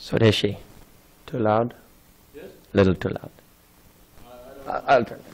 Swadeshi. Too loud? Yes? Little too loud. I'll turn it.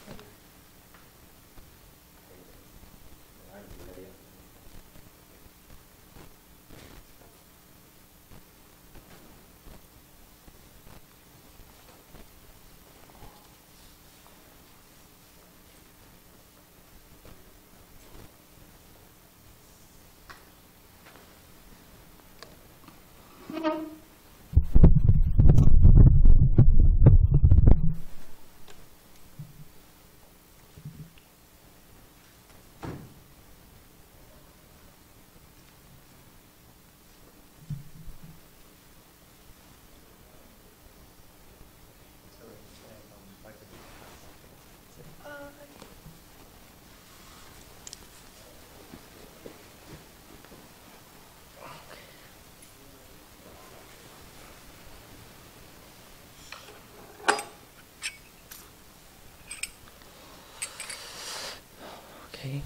Okay.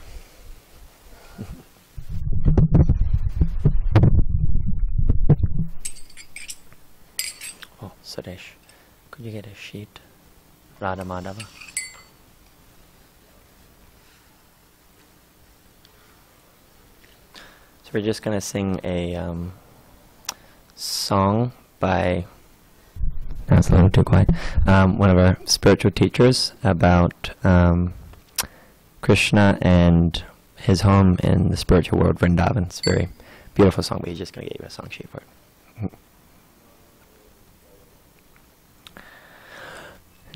Oh, Suresh, could you get a sheet? Radha Madhava. So we're just going to sing a song by, that's a little too quiet, one of our spiritual teachers about Krishna and his home in the spiritual world, Vrindavan. It's a very beautiful song, but he's just going to get you a song sheet for it.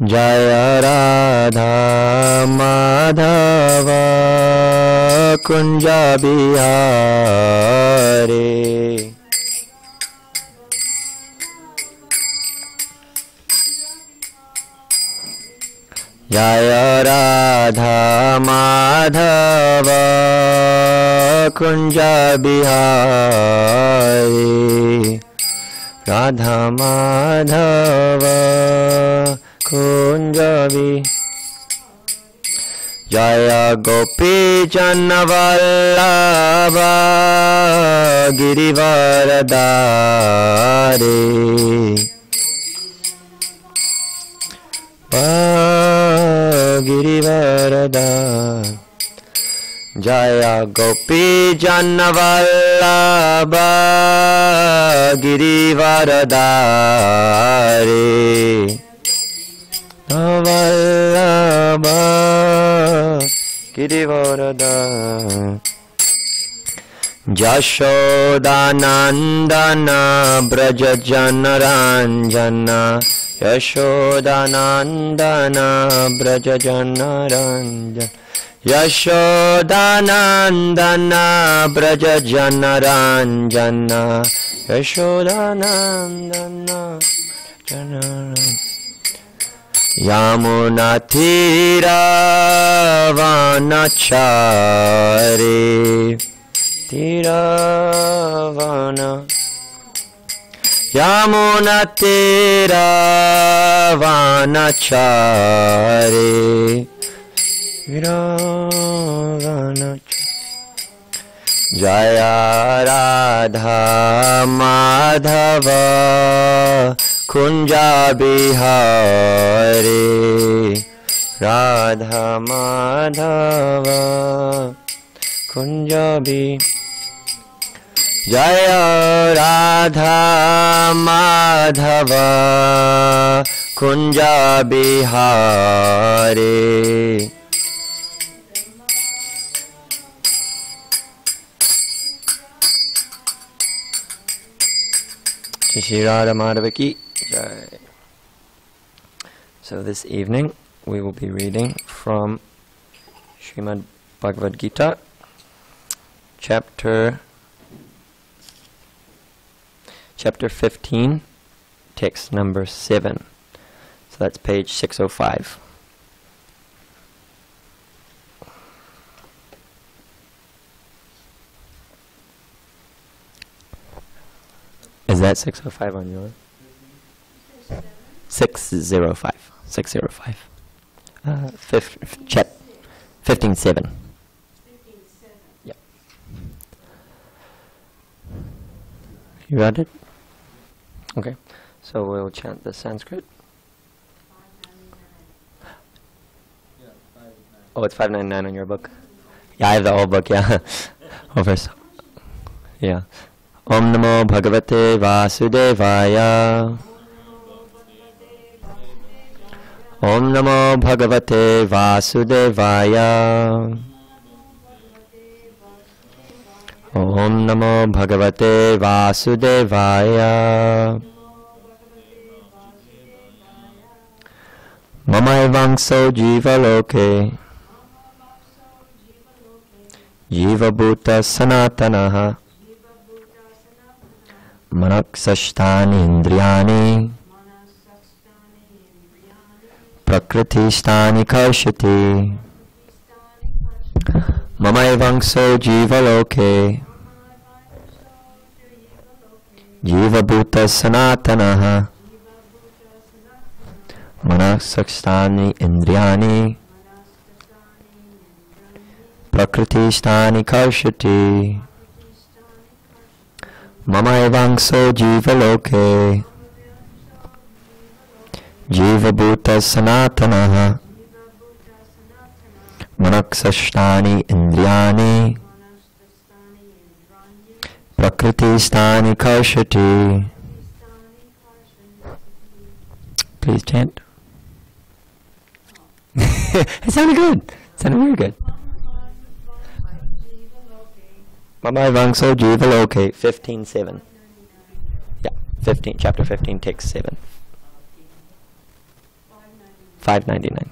Jaya Radha Madhava Kunja Bihari Jaya Radha Madhava Kunja Bihari Radha Madhava Kunja Bihari Jaya Gopi Channavallabha Girivaradari Girivarada Jaya Gopi Channavallabha Girivaradari Vallabha Girivarada Jashodanandana Braja Janaranjana Yashodanandana Braja Janaranjana Yashodanandana Braja Janaranjana Yashodanandana Janaranjana Yamuna Tira Vanachari Tira Vana Yamuna Tira Vanachari Tira Vanachari Jaya Radha Madhava Kunja Bihari Radha Madhava Kunja Bihari Jaya Radha Madhava Kunja Bihari Shri Radha Madhava Ki Jai. So this evening we will be reading from Srimad Bhagavad Gita, chapter 15, text number 7. So that's page 605. Is that 605 on yours? 605. 605. 15:7. Yep. You got it? Okay, so we'll chant the Sanskrit. Oh, it's 599 on your book. Yeah, I have the old book, yeah. Oh, first. Yeah. Om Namo Bhagavate Vasudevaya. Om Namo Bhagavate Vasudevaya. Om Namo Bhagavate Vasudevaya. Mamaivangso Jiva Loke Jiva Bhuta Sanatanaha Manaksashtani Indriyani Prakritishtani Karshati Mamaivangso Jiva Loke Jiva Bhuta Sanatanaha Manaksashtani Indriyani Prakritishtani Karshati Mamaivangso Jiva Loke Jiva Bhuta Sanatanaha Manaksashtani Indriyani Prakritishtani Karshati. Please chant. It sounded good. It sounded very good. Mamaivangso Jiva Loke, 15:7. Yeah, 15, chapter 15, text 7. 599.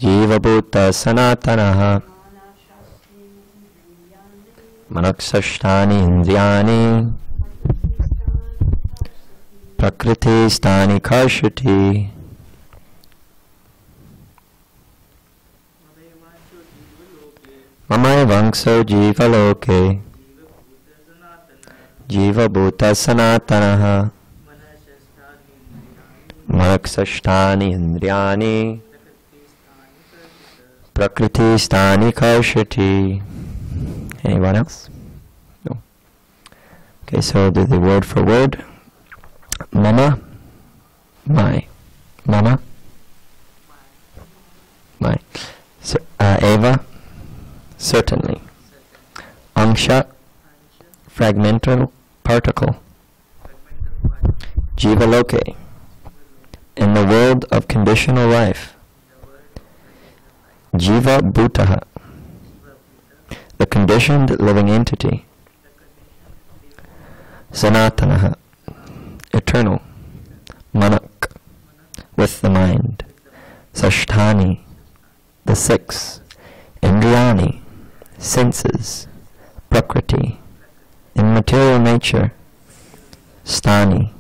Jiva Bhuta Sanatanaha Manaksashtani Indriyani Prakritishtani Karshati. Mamaivangso Jiva Loke Jiva Bhuta Sanatanaha Manaksashtani Indriyani Prakritishtani Karshati. Anyone else? No. Okay, so I'll do the word for word. Mama, my. Mama, my. So, Eva, certainly. Angsha, fragmental particle. Jiva Loke, in the world of conditional life. Jiva Bhutaha, the conditioned living entity. Sanatanaha, eternal. Manak, with the mind. Sashtani, the six. Indriyani, senses. Prakriti, immaterial nature. Stani,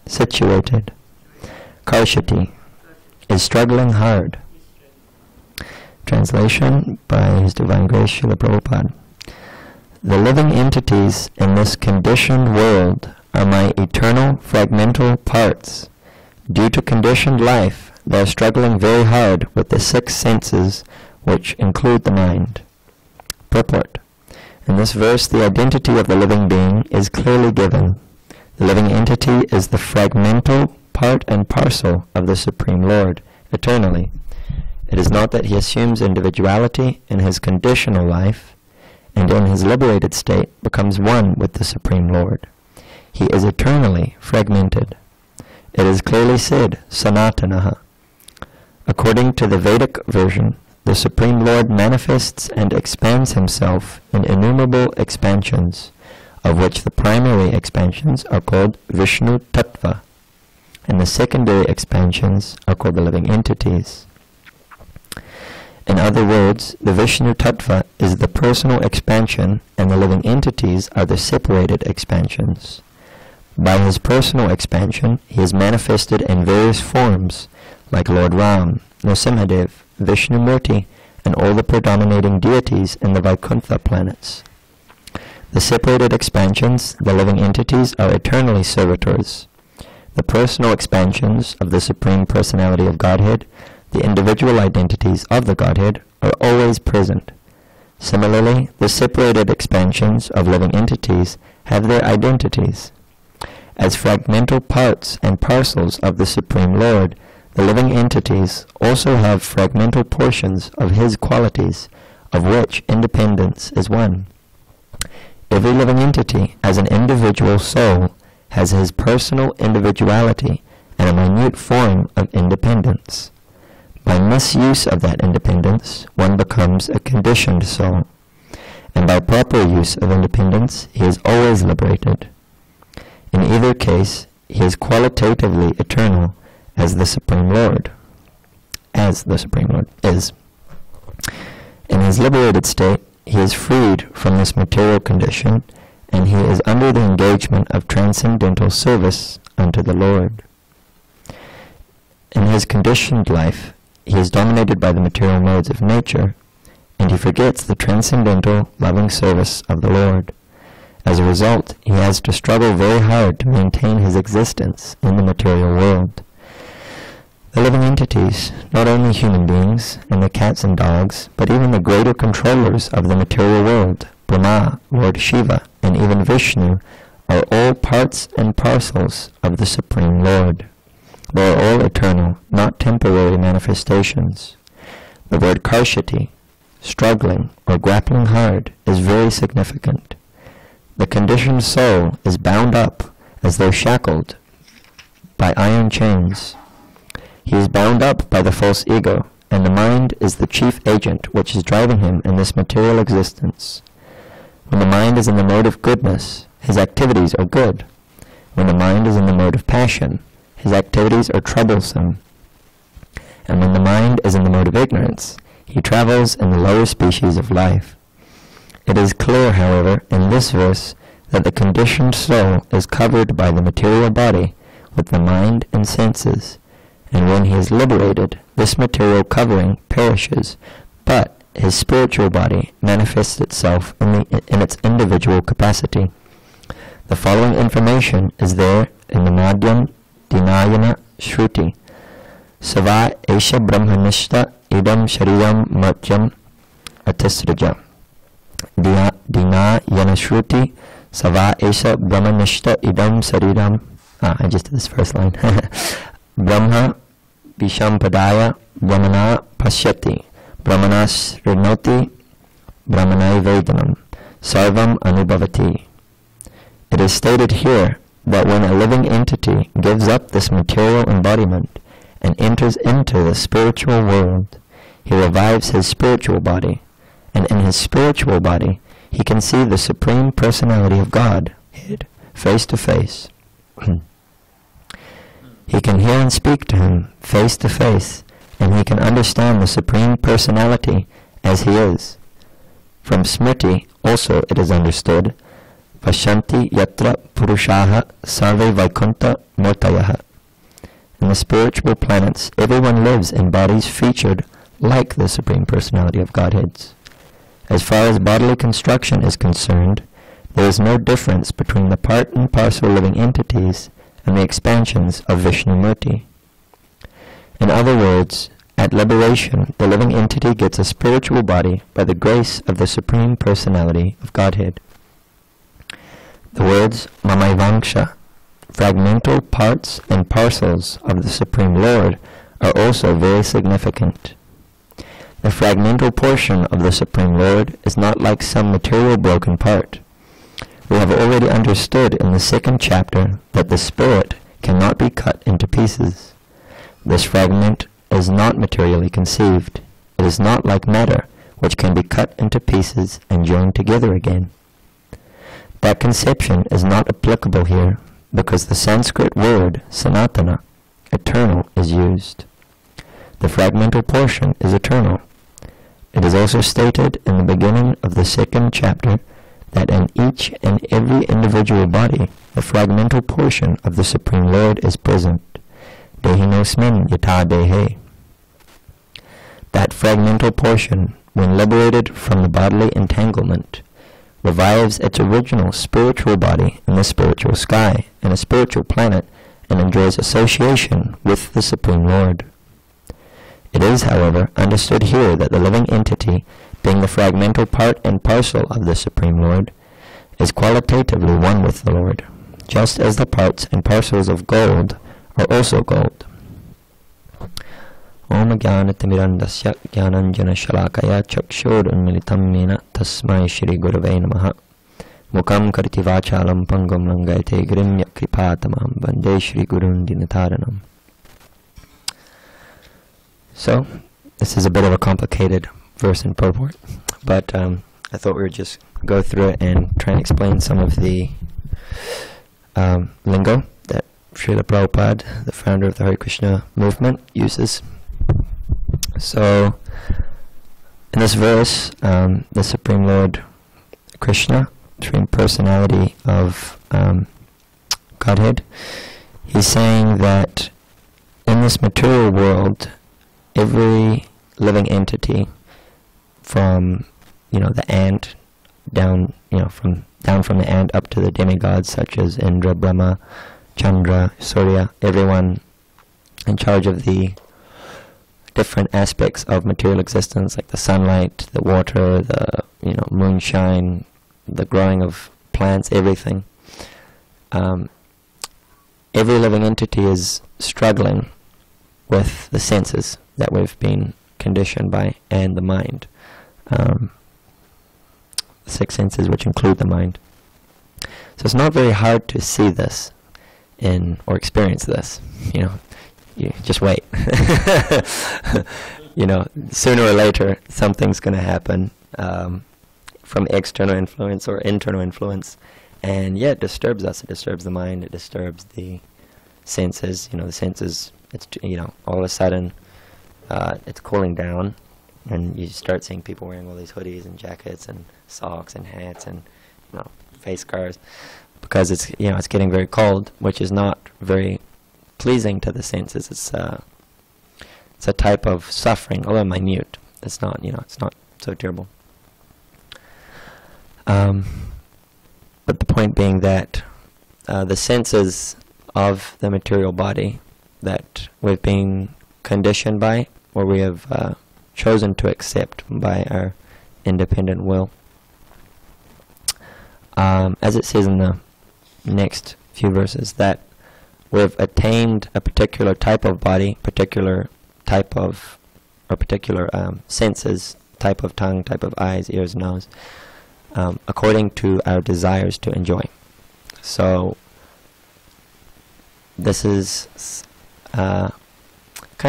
situated. Karshati, is struggling hard. Translation by His Divine Grace Srila Prabhupada. The living entities in this conditioned world are my eternal fragmental parts. Due to conditioned life, they are struggling very hard with the six senses, which include the mind. Purport. In this verse, the identity of the living being is clearly given. The living entity is the fragmental part and parcel of the Supreme Lord, eternally. It is not that he assumes individuality in his conditional life, and in his liberated state becomes one with the Supreme Lord. He is eternally fragmented. It is clearly said, Sanatanaha. According to the Vedic version, the Supreme Lord manifests and expands himself in innumerable expansions, of which the primary expansions are called Vishnu Tattva, and the secondary expansions are called the living entities. In other words, the Vishnu Tattva is the personal expansion and the living entities are the separated expansions. By his personal expansion, he is manifested in various forms, like Lord Ram, Nrsimhadev, Vishnu Murti, and all the predominating deities in the Vaikuntha planets. The separated expansions, the living entities, are eternally servitors. The personal expansions of the Supreme Personality of Godhead, the individual identities of the Godhead, are always present. Similarly, the separated expansions of living entities have their identities. As fragmental parts and parcels of the Supreme Lord, the living entities also have fragmental portions of His qualities, of which independence is one. Every living entity, as an individual soul, has his personal individuality and a minute form of independence. By misuse of that independence, one becomes a conditioned soul, and by proper use of independence, he is always liberated. In either case, he is qualitatively eternal as the Supreme Lord is. In his liberated state, he is freed from this material condition, and he is under the engagement of transcendental service unto the Lord. In his conditioned life, he is dominated by the material modes of nature, and he forgets the transcendental, loving service of the Lord. As a result, he has to struggle very hard to maintain his existence in the material world. The living entities, not only human beings and the cats and dogs, but even the greater controllers of the material world, Brahma, Lord Shiva, and even Vishnu, are all parts and parcels of the Supreme Lord. They are all eternal, not temporary manifestations. The word karshati, struggling or grappling hard, is very significant. The conditioned soul is bound up as though shackled by iron chains. He is bound up by the false ego, and the mind is the chief agent which is driving him in this material existence. When the mind is in the mode of goodness, his activities are good. When the mind is in the mode of passion, his activities are troublesome. And when the mind is in the mode of ignorance, he travels in the lower species of life. It is clear, however, in this verse that the conditioned soul is covered by the material body with the mind and senses, and when he is liberated, this material covering perishes, but his spiritual body manifests itself in its individual capacity. The following information is there in the Madhyam Dinayana Shruti. Sava Esha Brahmanishta Idam Sharidam Matyam Atisraja. Dinayana Shruti Sava Esha Brahmanishta Idam Sharidam. I just did this first line. Brahma Vishampadaya Brahmana Pashyati Brahmana Srinoti Brahmanai Vedanam Sarvam Anubhavati. It is stated here that when a living entity gives up this material embodiment and enters into the spiritual world, he revives his spiritual body, and in his spiritual body he can see the Supreme Personality of God face to face. He can hear and speak to him face to face, and he can understand the Supreme Personality as he is. From Smriti also it is understood, Vashanti yatra purushaha sarve vaikunta mortayaha. In the spiritual planets, everyone lives in bodies featured like the Supreme Personality of Godheads. As far as bodily construction is concerned, there is no difference between the part and parcel living entities and the expansions of Vishnumurti. In other words, at liberation, the living entity gets a spiritual body by the grace of the Supreme Personality of Godhead. The words Mamaivangsha, fragmental parts and parcels of the Supreme Lord, are also very significant. The fragmental portion of the Supreme Lord is not like some material broken part. We have already understood in the second chapter that the spirit cannot be cut into pieces. This fragment is not materially conceived. It is not like matter, which can be cut into pieces and joined together again. That conception is not applicable here, because the Sanskrit word sanatana, eternal, is used. The fragmental portion is eternal. It is also stated in the beginning of the second chapter that in each and every individual body, the fragmental portion of the Supreme Lord is present. Dehinosmin yata dehe. That fragmental portion, when liberated from the bodily entanglement, revives its original spiritual body in the spiritual sky, in a spiritual planet, and enjoys association with the Supreme Lord. It is, however, understood here that the living entity, being the fragmental part and parcel of the Supreme Lord, is qualitatively one with the Lord, just as the parts and parcels of gold are also gold. Om Jnanatimirandasya Jnananjana Shalakaya Chakshurunmilitam Mena Tasmai Shri Gurave Namaha Mukam Kariti Vachalam Pangam Langaite Grimya Kripatamam Vande Shri Gurun Dinataranam. So, this is a bit of a complicated verse and purport, but I thought we would just go through it and try and explain some of the lingo that Srila Prabhupada, the founder of the Harekrishna movement, uses. So, in this verse, the Supreme Lord Krishna, Supreme Personality of Godhead, he's saying that in this material world, every living entity, from the ant down, from the ant up to the demigods such as Indra, Brahma, Chandra, Surya, everyone in charge of the different aspects of material existence, like the sunlight, the water, the moonshine, the growing of plants, everything. Every living entity is struggling with the senses that we've been conditioned by, and the mind. The 6 senses, which include the mind. So it's not very hard to see this or experience this. You just wait. Sooner or later something's going to happen from external influence or internal influence, and it disturbs us. It disturbs the mind. It disturbs the senses. The senses. It's all of a sudden it's cooling down, and you start seeing people wearing all these hoodies and jackets and socks and hats and face scarves, because it's it's getting very cold, which is not very pleasing to the senses. It's a type of suffering, although minute. It's not it's not so terrible. But the point being that the senses of the material body that we've been conditioned by, or we have chosen to accept by our independent will, as it says in the next few verses, that we've attained a particular type of body, particular type of, or particular senses, type of tongue, type of eyes, ears, nose, according to our desires to enjoy. So this is kind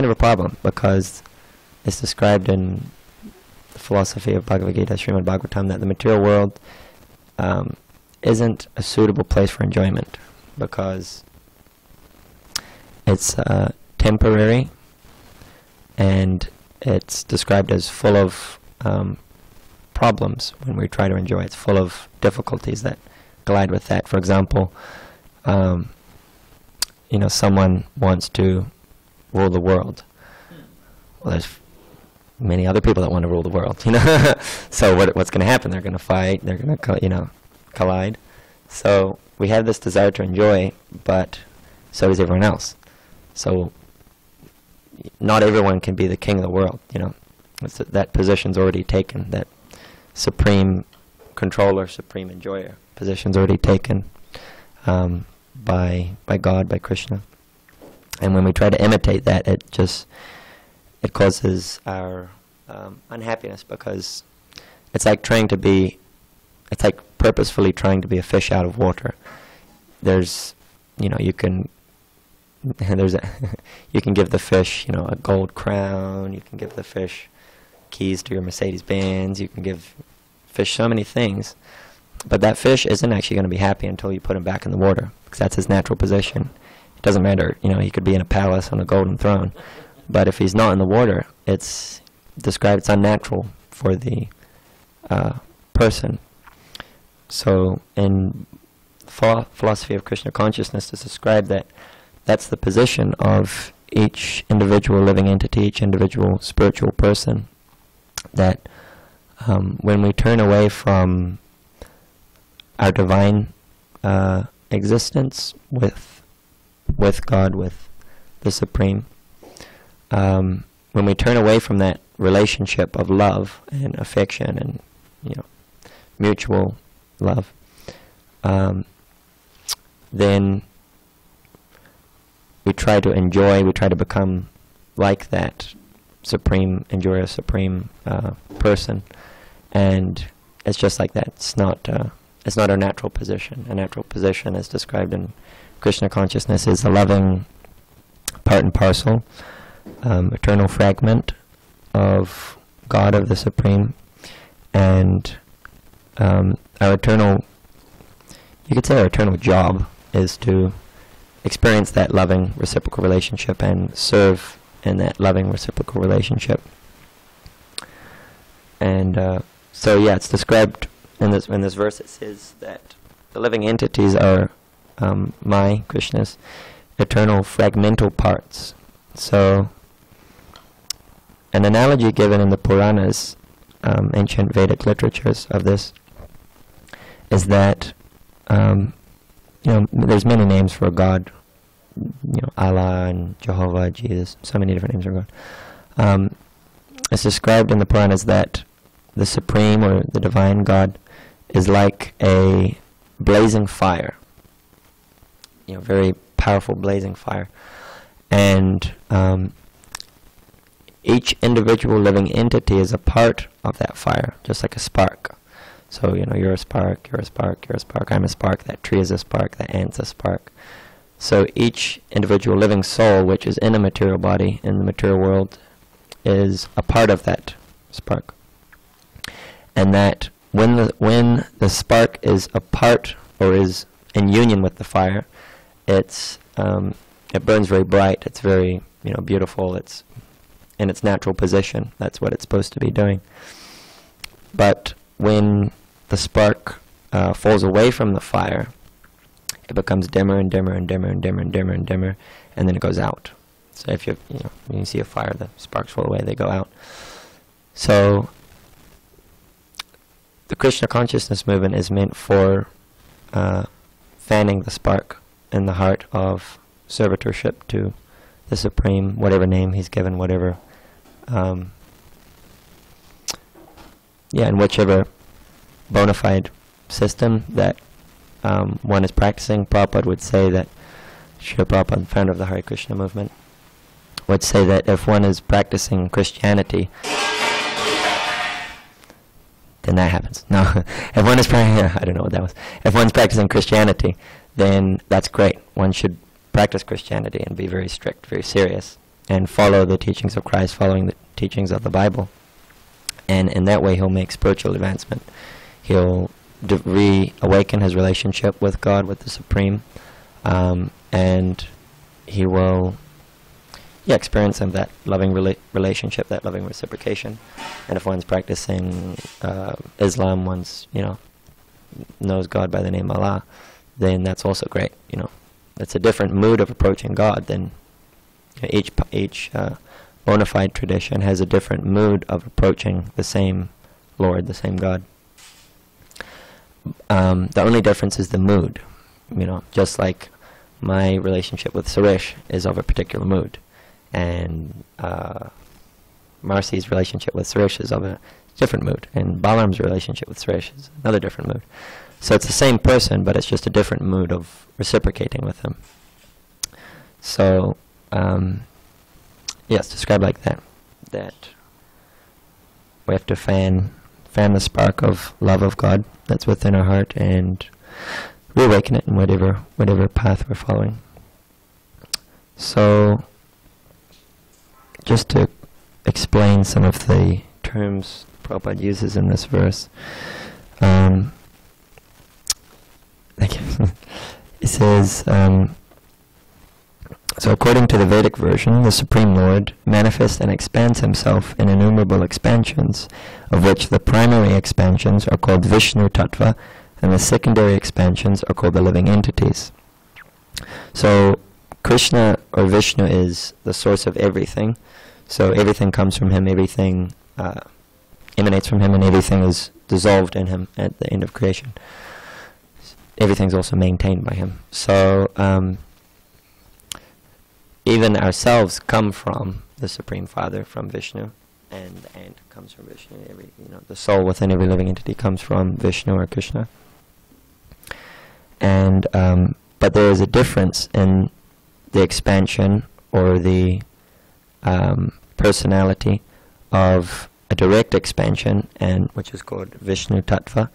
of a problem, because it's described in the philosophy of Bhagavad Gita, Srimad Bhagavatam, that the material world isn't a suitable place for enjoyment, because it's temporary, and it's described as full of problems when we try to enjoy it. It's full of difficulties that collide with that. For example, someone wants to rule the world. Well, there's many other people that want to rule the world, So what's going to happen? They're going to fight. They're going to, collide. So we have this desire to enjoy, but so does everyone else. So not everyone can be the king of the world. That position's already taken. That supreme controller, supreme enjoyer position's already taken by God, by Krishna. And when we try to imitate that, it causes our unhappiness, because it's like purposefully trying to be a fish out of water. There's, you can give the fish, a gold crown. You can give the fish keys to your Mercedes-Benz. You can give fish so many things, but that fish isn't actually going to be happy until you put him back in the water, because that's his natural position. It doesn't matter, he could be in a palace on a golden throne, but if he's not in the water, it's described, it's unnatural for the person. So in philosophy of Krishna consciousness, it's described that that's the position of each individual living entity, each individual spiritual person, that when we turn away from our divine existence with God, with the Supreme, when we turn away from that relationship of love and affection and, mutual love, then we try to become like that supreme enjoyer, supreme person, and it's just like that. It's not our natural position. A natural position, as described in Krishna consciousness, is a loving part and parcel, eternal fragment of God, of the Supreme, and our eternal job is to experience that loving reciprocal relationship and serve in that loving reciprocal relationship. And it's described in this verse. It says that the living entities are Krishna's eternal fragmental parts. So, an analogy given in the Puranas, ancient Vedic literatures of this, is that there's many names for God. Allah and Jehovah, Jesus, so many different names for God. It's described in the Puranas that the Supreme or the Divine God is like a blazing fire. Very powerful blazing fire. And each individual living entity is a part of that fire, just like a spark. So, you're a spark, you're a spark, you're a spark, I'm a spark, that tree is a spark, that ant's a spark. So each individual living soul, which is in a material body, in the material world, is a part of that spark. And that when the spark is a part or is in union with the fire, it burns very bright, it's very beautiful, it's in its natural position. That's what it's supposed to be doing. But when the spark falls away from the fire, it becomes dimmer and dimmer and dimmer and dimmer and dimmer and dimmer, and then it goes out. So if when you see a fire, the sparks fall away, they go out. So the Krishna consciousness movement is meant for fanning the spark in the heart of servitorship to the Supreme, whatever name he's given, whatever, in whichever bona fide system that one is practicing. Prabhupada would say that, Srila Prabhupada, founder of the Hare Krishna movement, would say that if one is practicing Christianity, then that happens. No, if one is I don't know what that was. If one's practicing Christianity, then that's great. One should practice Christianity and be very strict, very serious, and follow the teachings of Christ, following the teachings of the Bible. And in that way, he'll make spiritual advancement. He'll reawaken his relationship with God, with the Supreme, and he will experience that loving relationship, that loving reciprocation. And if one's practicing Islam, one's knows God by the name Allah, then that's also great. It's a different mood of approaching God. Then each bona fide tradition has a different mood of approaching the same Lord, the same God. The only difference is the mood. Just like my relationship with Suresh is of a particular mood, and Marcy's relationship with Suresh is of a different mood, and Balaram's relationship with Suresh is another different mood. So it's the same person, but it's just a different mood of reciprocating with him. So, yes, described like that. That we have to fan the spark of love of God that's within our heart and reawaken it in whatever path we're following. So, just to explain some of the terms Prabhupada uses in this verse, it says, so according to the Vedic version, the Supreme Lord manifests and expands himself in innumerable expansions, of which the primary expansions are called Vishnu Tattva, and the secondary expansions are called the living entities. So Krishna or Vishnu is the source of everything. So everything comes from him, everything emanates from him, and everything is dissolved in him at the end of creation. Everything's also maintained by him. So even ourselves come from the Supreme Father from Vishnu, and the ant comes from Vishnu. The soul within every living entity comes from Vishnu or Krishna. And but there is a difference in the expansion or the personality of a direct expansion, and which is called Vishnu Tattva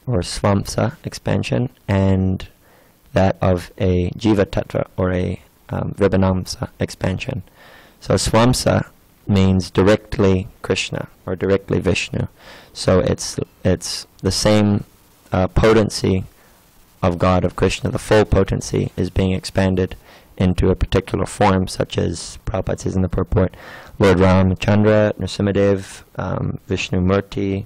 or Swamsa expansion, and that of a Jiva Tattva or a Vibhanamsa expansion. So Swamsa means directly Krishna or directly Vishnu. So it's the same potency of God, of Krishna. The full potency is being expanded into a particular form, such as Prabhupada says in the purport, Lord Ramachandra, Nrsimhadev, Vishnu Murti,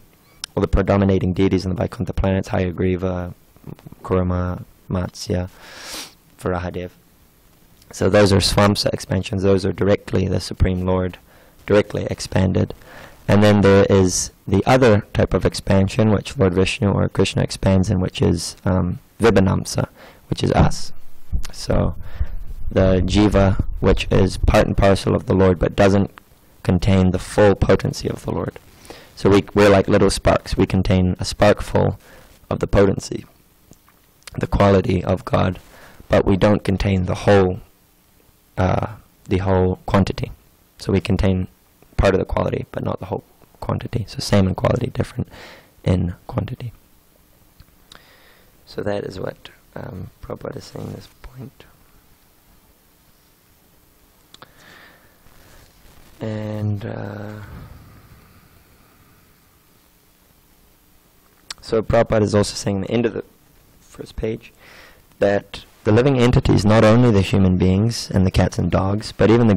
all the predominating deities in the Vaikuntha planets, Hayagriva, Kurama, Matsya, Vraja. So those are Swamsa expansions. Those are directly the Supreme Lord, directly expanded. And then there is the other type of expansion, which Lord Vishnu or Krishna expands in, which is Vibhanamsa, which is us. So the Jiva, which is part and parcel of the Lord, but doesn't contain the full potency of the Lord. So we're like little sparks. We contain a sparkful of the potency, the quality of God, but we don't contain the whole quantity. So we contain part of the quality, but not the whole quantity. So same in quality, different in quantity. So that is what Prabhupada is saying at this point. And so Prabhupada is also saying at the end of the first page that the living entities, not only the human beings and the cats and dogs, but even the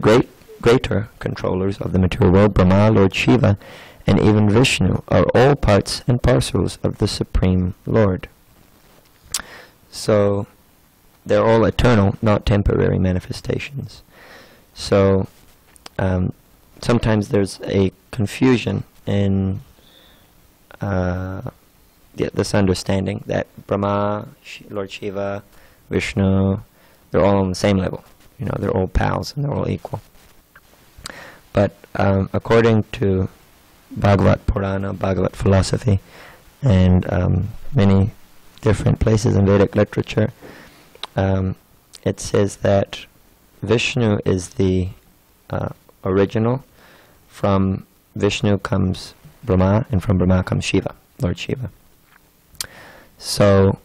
greater controllers of the material world, Brahma, Lord Shiva, and even Vishnu, are all parts and parcels of the Supreme Lord. So they're all eternal, not temporary manifestations. So sometimes there's a confusion in this understanding that Brahma, Lord Shiva, Vishnu, they're all on the same level. They're all pals and they're all equal. But according to Bhagavad Purana, Bhagavad philosophy, and many different places in Vedic literature, it says that Vishnu is the original. From Vishnu comes Brahma, and from Brahma comes Shiva, Lord Shiva. So,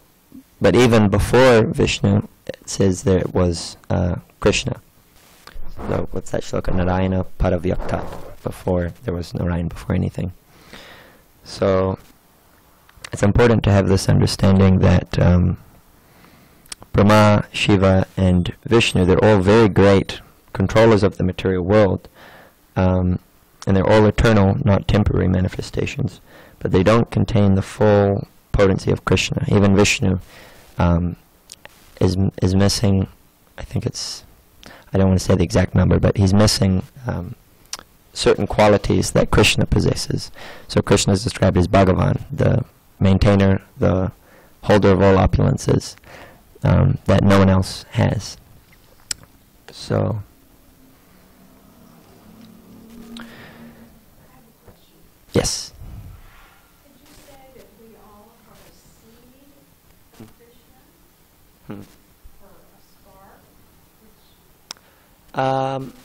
but even before Vishnu, it says there was Krishna. So what's that shloka? Narayana Paravyaktat. Before, there was Narayan before anything. So it's important to have this understanding that Brahma, Shiva, and Vishnu, they're all very great controllers of the material world, and they're all eternal, not temporary manifestations, but they don't contain the full potency of Krishna. Even Vishnu is missing, I think it's, I don't want to say the exact number, but he's missing certain qualities that Krishna possesses. So Krishna is described as Bhagavan, the maintainer, the holder of all opulences, that no one else has. So yes. Did you say that we all are a seed of Krishna? Or a spark? Which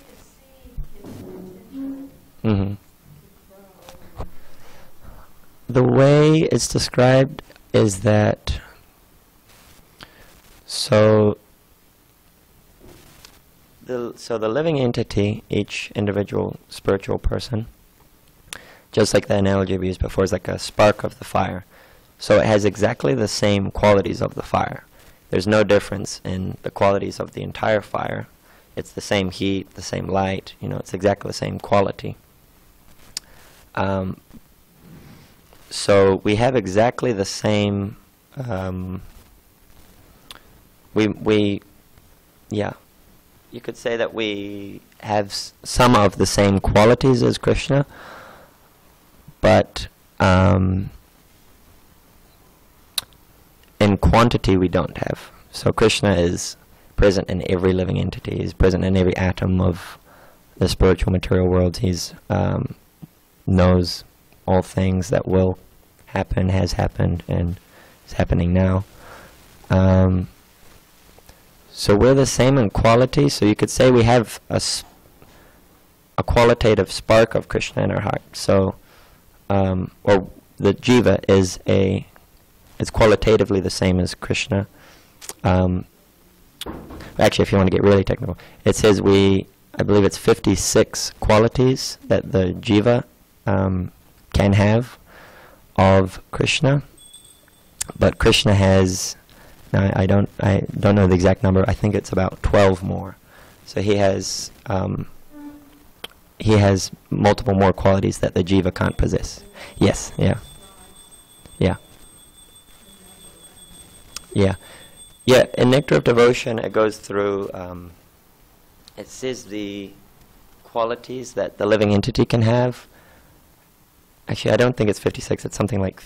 a seed is potential to grow. The way it's described is that so the living entity, each individual spiritual person, just like the analogy we used before, is like a spark of the fire. So it has exactly the same qualities of the fire. There's no difference in the qualities of the entire fire. It's the same heat, the same light, it's exactly the same quality. So we have exactly the same, you could say that we have some of the same qualities as Krishna, but in quantity we don't have. So Krishna is present in every living entity. He's present in every atom of the spiritual material worlds. He's knows all things that will happen, has happened, and is happening now. So we're the same in quality. So you could say we have a qualitative spark of Krishna in our heart. So, or the jiva is it's qualitatively the same as Krishna. Actually, if you want to get really technical, it says I believe it's 56 qualities that the jiva can have of Krishna, but Krishna has, now I don't know the exact number. I think it's about 12 more. So he has multiple more qualities that the jiva can't possess. Yes, yeah, yeah, yeah, yeah. In Nectar of Devotion, it goes through. It says the qualities that the living entity can have. Actually, I don't think it's 56. It's something like,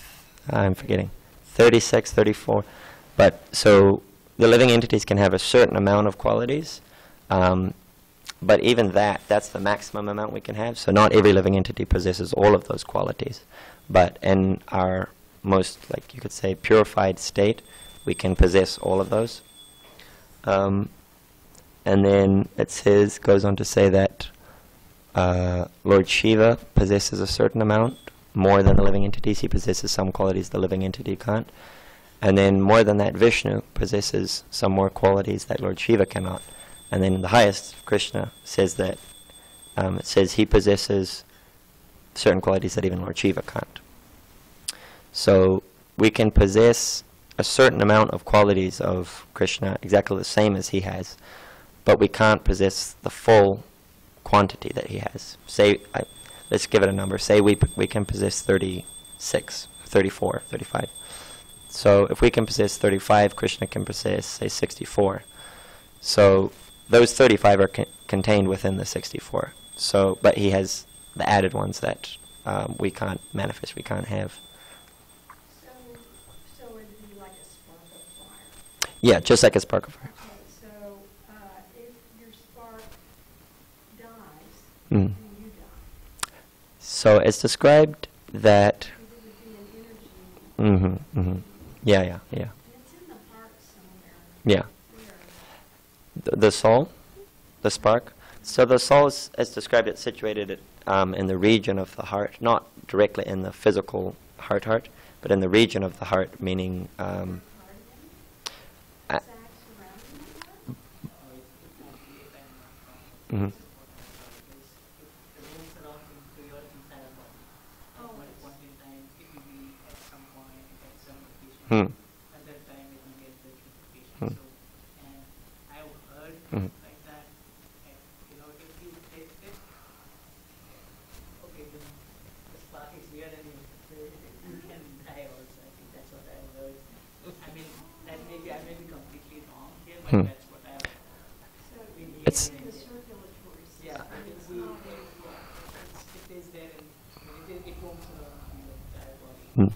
I'm forgetting, 36, 34. But so the living entities can have a certain amount of qualities. But even that's the maximum amount we can have. So not every living entity possesses all of those qualities. But in our most, like you could say, purified state, we can possess all of those. And then it goes on to say that Lord Shiva possesses a certain amount, more than the living entities. He possesses some qualities the living entity can't. And then more than that, Vishnu possesses some more qualities that Lord Shiva cannot. And then the highest, Krishna, says that it says he possesses certain qualities that even Lord Shiva can't. So we can possess a certain amount of qualities of Krishna, exactly the same as he has, but we can't possess the full quantity that he has. Say, let's give it a number. Say we can possess 36, 34, 35. So if we can possess 35, Krishna can possess, say, 64. So those 35 are contained within the 64. So, but he has the added ones that we can't manifest, we can't have. So it'd be like a spark of fire. Yeah, just like a spark of fire. Okay, so if your spark dies, Mm. then you die. So it's described that. Because it would be an energy. Mm-hmm, mm-hmm. Yeah, yeah, yeah. And it's in the heart somewhere. Yeah. Where? The soul, the spark. So the soul is, as described, it's situated in the region of the heart, not directly in the physical heart, but in the region of the heart, meaning. Mm-hmm. Hmm. At that time, it will get the purification. Hmm. So, and I've heard Mhm. like that, you know, if you taste it, okay, then the spark is weird and you can die also. I think that's what I've heard. I mean, that maybe I may be completely wrong here, but that's what I've So been hearing. It's- the circulatory system. Yeah, It's it not is there and it roams around the entire body. Hmm.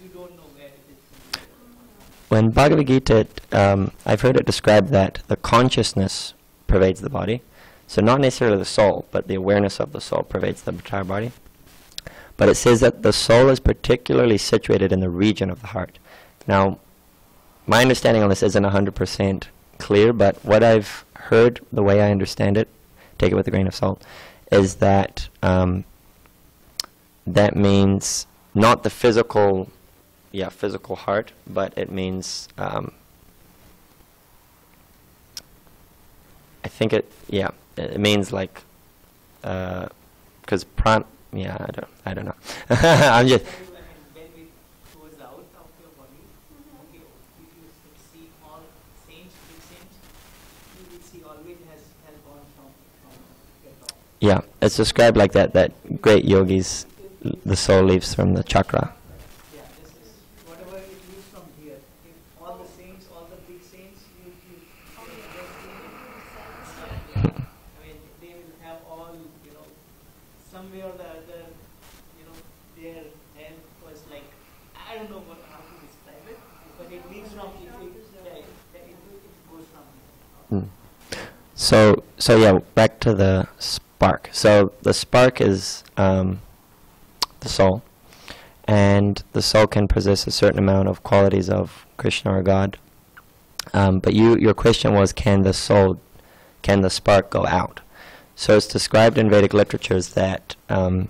You don't know where it is. When Bhagavad Gita, I've heard it described that the consciousness pervades the body. So not necessarily the soul, but the awareness of the soul pervades the entire body. But it says that the soul is particularly situated in the region of the heart. Now, my understanding on this isn't 100% clear, but what I've heard, the way I understand it, take it with a grain of salt, is that that means not the physical heart, but it means, I think it means like, because I don't know. I'm just, When it goes out of your body, okay, if you see all saints, big saints, you will see always has gone from your top. yeah, it's described like that great yogis, the soul leaves from the chakra. Yeah, this is whatever it leaves from here. If all the saints, all the big saints, I mean, they will have all, you know, some way or the other, you know, their health was like, I don't know how to describe it, but it leaves from, it goes from here. So yeah, back to the spark. So the spark is the soul, and the soul can possess a certain amount of qualities of Krishna or God. But your question was, can the spark go out? So it's described in Vedic literatures that, in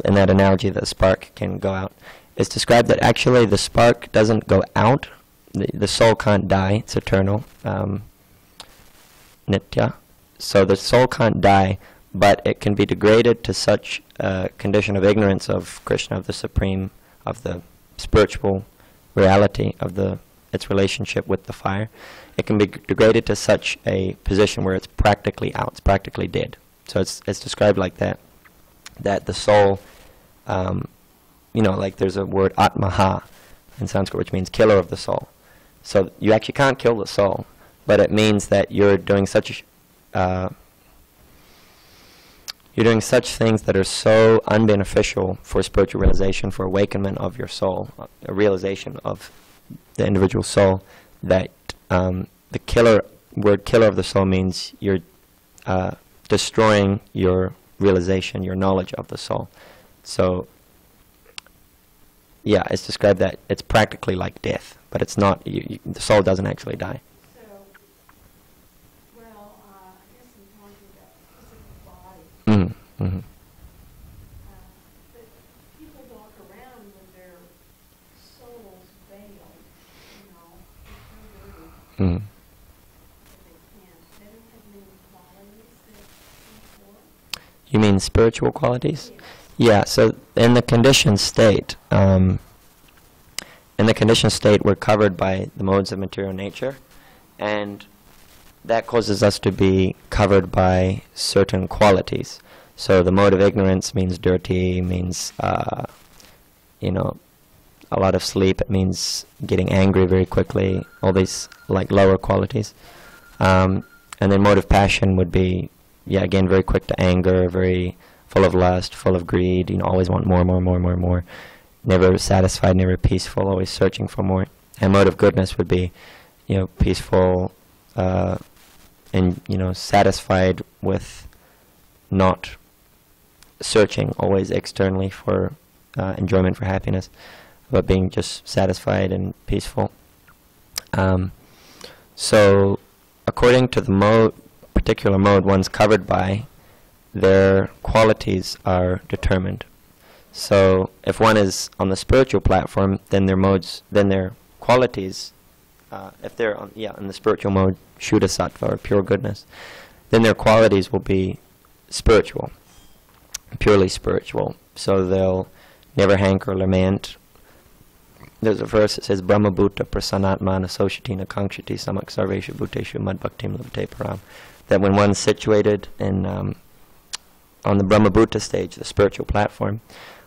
that analogy that the spark can go out, it's described that actually the spark doesn't go out. The soul can't die. It's eternal, nitya. So the soul can't die, but it can be degraded to such a condition of ignorance of Krishna, of the supreme, of the spiritual reality of its relationship with the fire. It can be degraded to such a position where it's practically out, it's practically dead. So it's described like that, that the soul, like there's a word atmaha in Sanskrit, which means killer of the soul. So you actually can't kill the soul, but it means that you're doing such things that are so unbeneficial for spiritual realization, for awakenment of your soul, a realization of the individual soul, that the word killer of the soul means you're destroying your realization, your knowledge of the soul. So yeah, it's described that it's practically like death, but it's not. The soul doesn't actually die. So, well, I guess I'm talking about physical body. Mm-hmm. Mm-hmm. But people walk around with their souls veiled, Mm-hmm. they don't have many qualities that come forth. You mean spiritual qualities? Yeah, so in the conditioned state, we're covered by the modes of material nature, and that causes us to be covered by certain qualities. So the mode of ignorance means dirty, means, a lot of sleep, it means getting angry very quickly, all these like lower qualities. And then mode of passion would be, again, very quick to anger, very full of lust, full of greed, always want more, never satisfied, never peaceful, always searching for more. And mode of goodness would be, peaceful, and, satisfied with not searching always externally for enjoyment, for happiness, but being just satisfied and peaceful. So according to the particular mode one's covered by, their qualities are determined. So if one is on the spiritual platform, then their qualities, if they're in the spiritual mode, Shuddha Sattva, or pure goodness, then their qualities will be spiritual, purely spiritual. So they'll never hanker or lament. There's a verse that says, Brahma Bhuta Prasanatmana Soshatina Kankshati Samak Sarveshu Bhuteshu Mad Bhaktim Lavate Param. That when one's situated in on the Brahma Bhuta stage, the spiritual platform,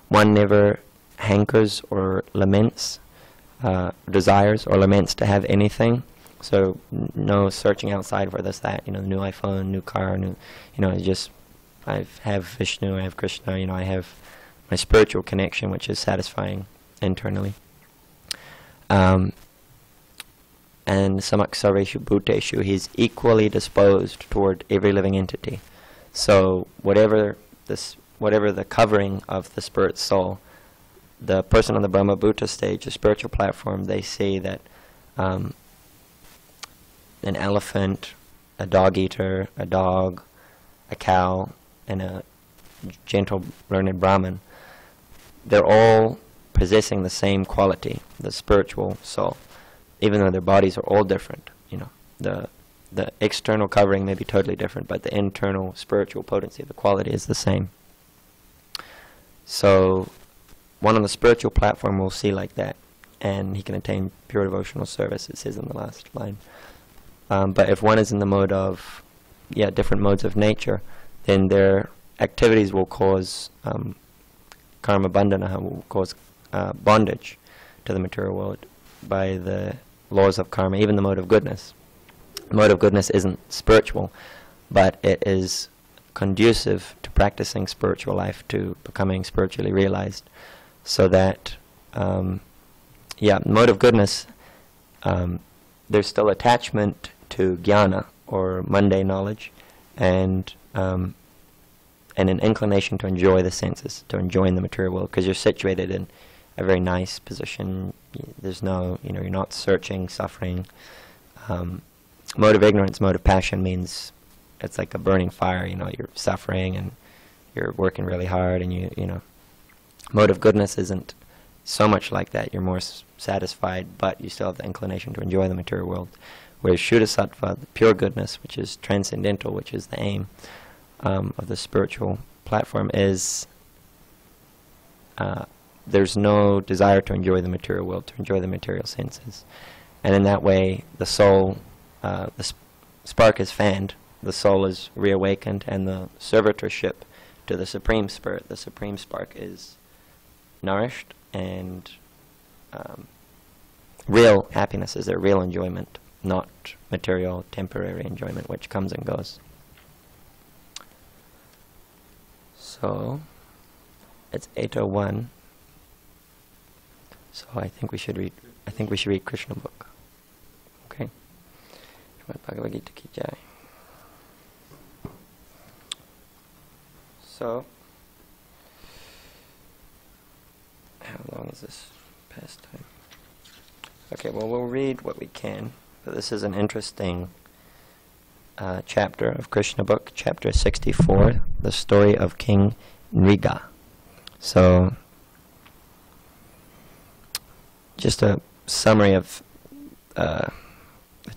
one never hankers or laments, desires or laments to have anything. So no searching outside for this, that, new iPhone, new car, it's just, I have Vishnu, I have Krishna, I have my spiritual connection, which is satisfying internally. And Samak Sarveshu Bhuteshu, he's equally disposed toward every living entity. So whatever the covering of the spirit soul, the person on the Brahma Bhuta stage, the spiritual platform, they see that an elephant, a dog-eater, a dog, a cow, and a gentle, learned Brahmin, they're all possessing the same quality, the spiritual soul, even though their bodies are all different. The external covering may be totally different, but the internal spiritual potency of the quality is the same. So one on the spiritual platform will see like that, and he can attain pure devotional service, it says in the last line. But if one is in the mode of, different modes of nature, then their activities will cause karma bandhana, will cause bondage to the material world by the laws of karma, even the mode of goodness. The mode of goodness isn't spiritual, but it is conducive to practicing spiritual life, to becoming spiritually realized. So that, mode of goodness, there's still attachment to jnana, or mundane knowledge, and and an inclination to enjoy the senses, to enjoy in the material world, because you're situated in a very nice position. There's no, you're not searching, suffering. Mode of ignorance, mode of passion means it's like a burning fire. You're suffering and you're working really hard, and you know. Mode of goodness isn't so much like that. You're more satisfied, but you still have the inclination to enjoy the material world. Whereas Shuddha Sattva, the pure goodness, which is transcendental, which is the aim of the spiritual platform, is there's no desire to enjoy the material world, to enjoy the material senses. And in that way, the soul, the spark is fanned, the soul is reawakened, and the servitorship to the Supreme Spirit, the Supreme Spark, is nourished, and real happiness is their real enjoyment, not material, temporary enjoyment, which comes and goes. So, it's 8:01. So I think we should read Krishna book. Okay. Bhagavad Gita ki jai. So, how long is this past time? Okay, well, we'll read what we can. But this is an interesting chapter of Krishna book, chapter 64, the story of King Nriga. So, just a summary of the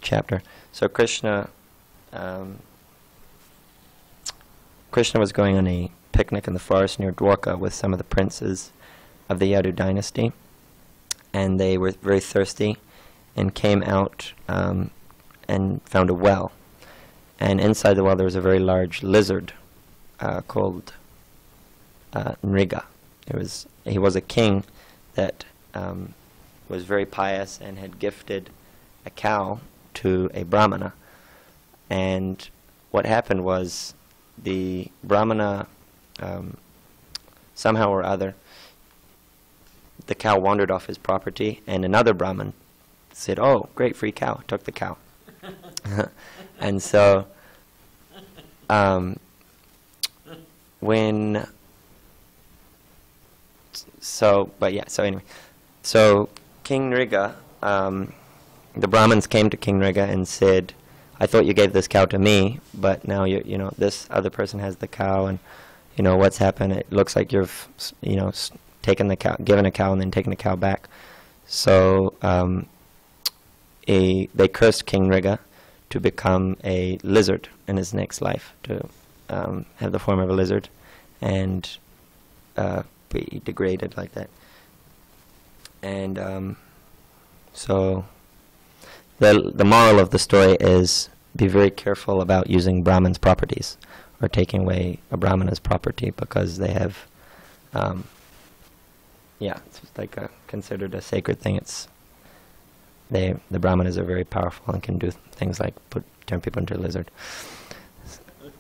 chapter. So Krishna was going on a picnic in the forest near Dwarka with some of the princes of the Yadu dynasty, and they were very thirsty and came out and found a well. And inside the well there was a very large lizard called Nriga. He was a king that was very pious and had gifted a cow to a brahmana. And what happened was the brahmana, somehow or other, the cow wandered off his property, and another brahmin said, "Oh, great, free cow," took the cow. And so, so King Nriga, the Brahmins came to King Nriga and said, "I thought you gave this cow to me, but now this other person has the cow, and what's happened? It looks like you've taken the cow, given a cow, and then taken the cow back." So they cursed King Nriga to become a lizard in his next life, to have the form of a lizard and be degraded like that. And so the moral of the story is, be very careful about using Brahman's properties or taking away a Brahmana's property, because they have, it's like considered a sacred thing. The Brahmanas are very powerful and can do things like turn people into a lizard,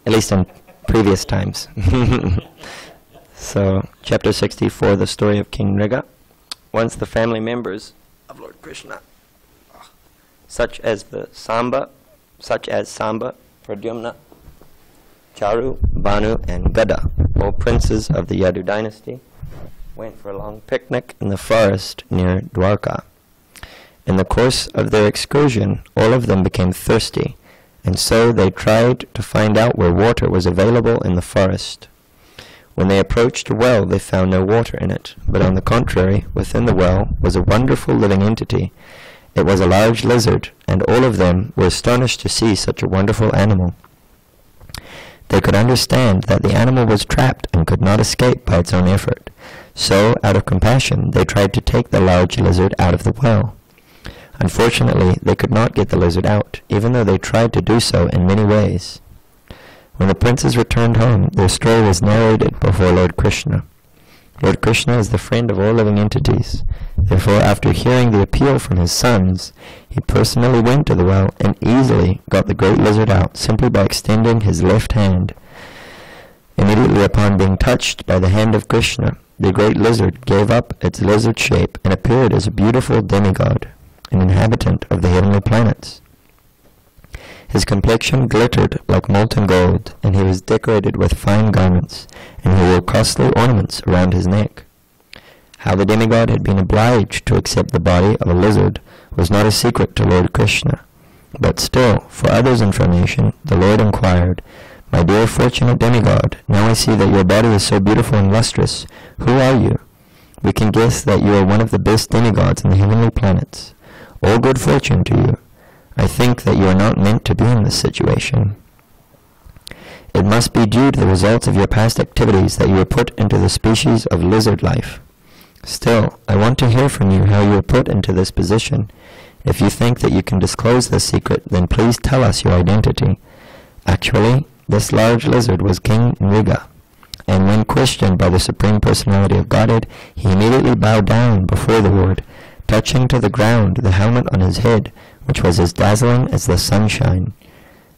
at least in previous times. So, chapter 64, the story of King Nriga. Once the family members of Lord Krishna, such as Samba, Pradyumna, Charu, Banu, and Gada, all princes of the Yadu dynasty, went for a long picnic in the forest near Dwarka. In the course of their excursion, all of them became thirsty, and so they tried to find out where water was available in the forest. When they approached a well, they found no water in it, but on the contrary, within the well was a wonderful living entity. It was a large lizard, and all of them were astonished to see such a wonderful animal. They could understand that the animal was trapped and could not escape by its own effort. So, out of compassion, they tried to take the large lizard out of the well. Unfortunately, they could not get the lizard out, even though they tried to do so in many ways. When the princes returned home, their story was narrated before Lord Krishna. Lord Krishna is the friend of all living entities. Therefore, after hearing the appeal from his sons, he personally went to the well and easily got the great lizard out simply by extending his left hand. Immediately upon being touched by the hand of Krishna, the great lizard gave up its lizard shape and appeared as a beautiful demigod, an inhabitant of the heavenly planets. His complexion glittered like molten gold, and he was decorated with fine garments, and he wore costly ornaments around his neck. How the demigod had been obliged to accept the body of a lizard was not a secret to Lord Krishna. But still, for others' information, the Lord inquired, "My dear fortunate demigod, now I see that your body is so beautiful and lustrous. Who are you? We can guess that you are one of the best demigods in the heavenly planets. All good fortune to you. I think that you are not meant to be in this situation. It must be due to the results of your past activities that you were put into the species of lizard life. Still, I want to hear from you how you were put into this position. If you think that you can disclose this secret, then please tell us your identity." Actually, this large lizard was King Vriga, and when questioned by the Supreme Personality of Godhead, he immediately bowed down before the Lord, touching to the ground the helmet on his head, which was as dazzling as the sunshine.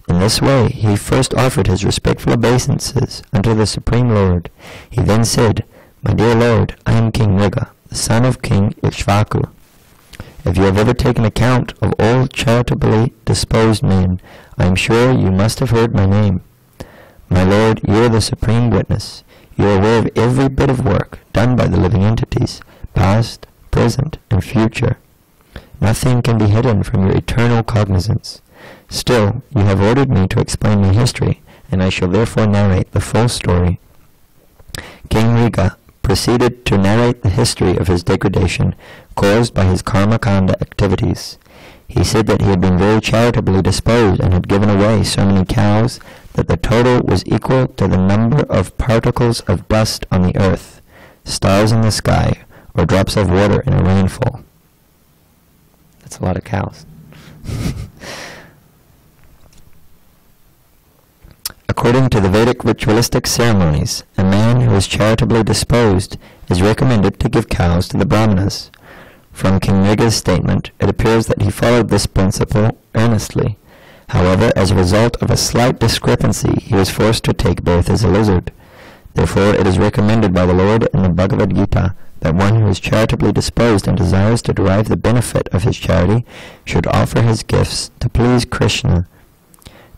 In this way, he first offered his respectful obeisances unto the Supreme Lord. He then said, "My dear Lord, I am King Vriga, the son of King Ikshvaku. If you have ever taken account of all charitably disposed men, I am sure you must have heard my name. My Lord, you are the supreme witness. You are aware of every bit of work done by the living entities, past, present, and future. Nothing can be hidden from your eternal cognizance. Still, you have ordered me to explain my history, and I shall therefore narrate the full story." King Vriga proceeded to narrate the history of his degradation caused by his karma-kanda activities. He said that he had been very charitably disposed and had given away so many cows that the total was equal to the number of particles of dust on the earth, stars in the sky, or drops of water in a rainfall. That's a lot of cows. According to the Vedic ritualistic ceremonies, a man who is charitably disposed is recommended to give cows to the brahmanas. From King Vriga's statement, it appears that he followed this principle earnestly. However, as a result of a slight discrepancy, he was forced to take birth as a lizard. Therefore, it is recommended by the Lord in the Bhagavad Gita that one who is charitably disposed and desires to derive the benefit of his charity should offer his gifts to please Krishna.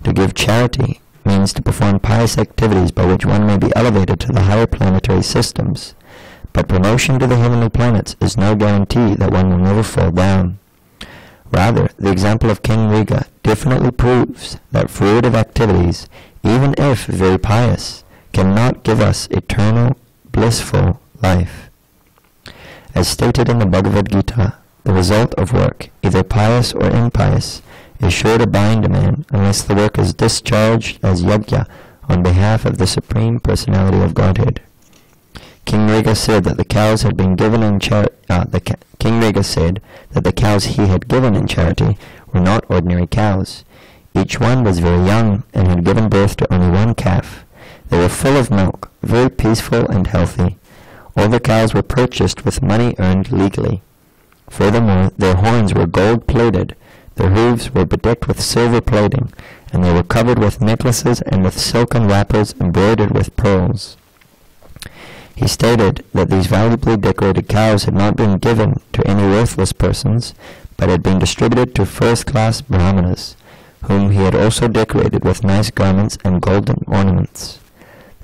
To give charity means to perform pious activities by which one may be elevated to the higher planetary systems. But promotion to the heavenly planets is no guarantee that one will never fall down. Rather, the example of King Vriga definitely proves that fruitive activities, even if very pious, cannot give us eternal, blissful life. As stated in the Bhagavad Gita, the result of work, either pious or impious, is sure to bind a man unless the work is discharged as yajna on behalf of the Supreme Personality of Godhead. King Vriga said that the cows had been given in King Vriga said that the cows he had given in charity were not ordinary cows. Each one was very young and had given birth to only one calf. They were full of milk, very peaceful and healthy. All the cows were purchased with money earned legally. Furthermore, their horns were gold-plated, their hooves were bedecked with silver plating, and they were covered with necklaces and with silken wrappers embroidered with pearls. He stated that these valuably decorated cows had not been given to any worthless persons, but had been distributed to first-class brahmanas, whom he had also decorated with nice garments and golden ornaments.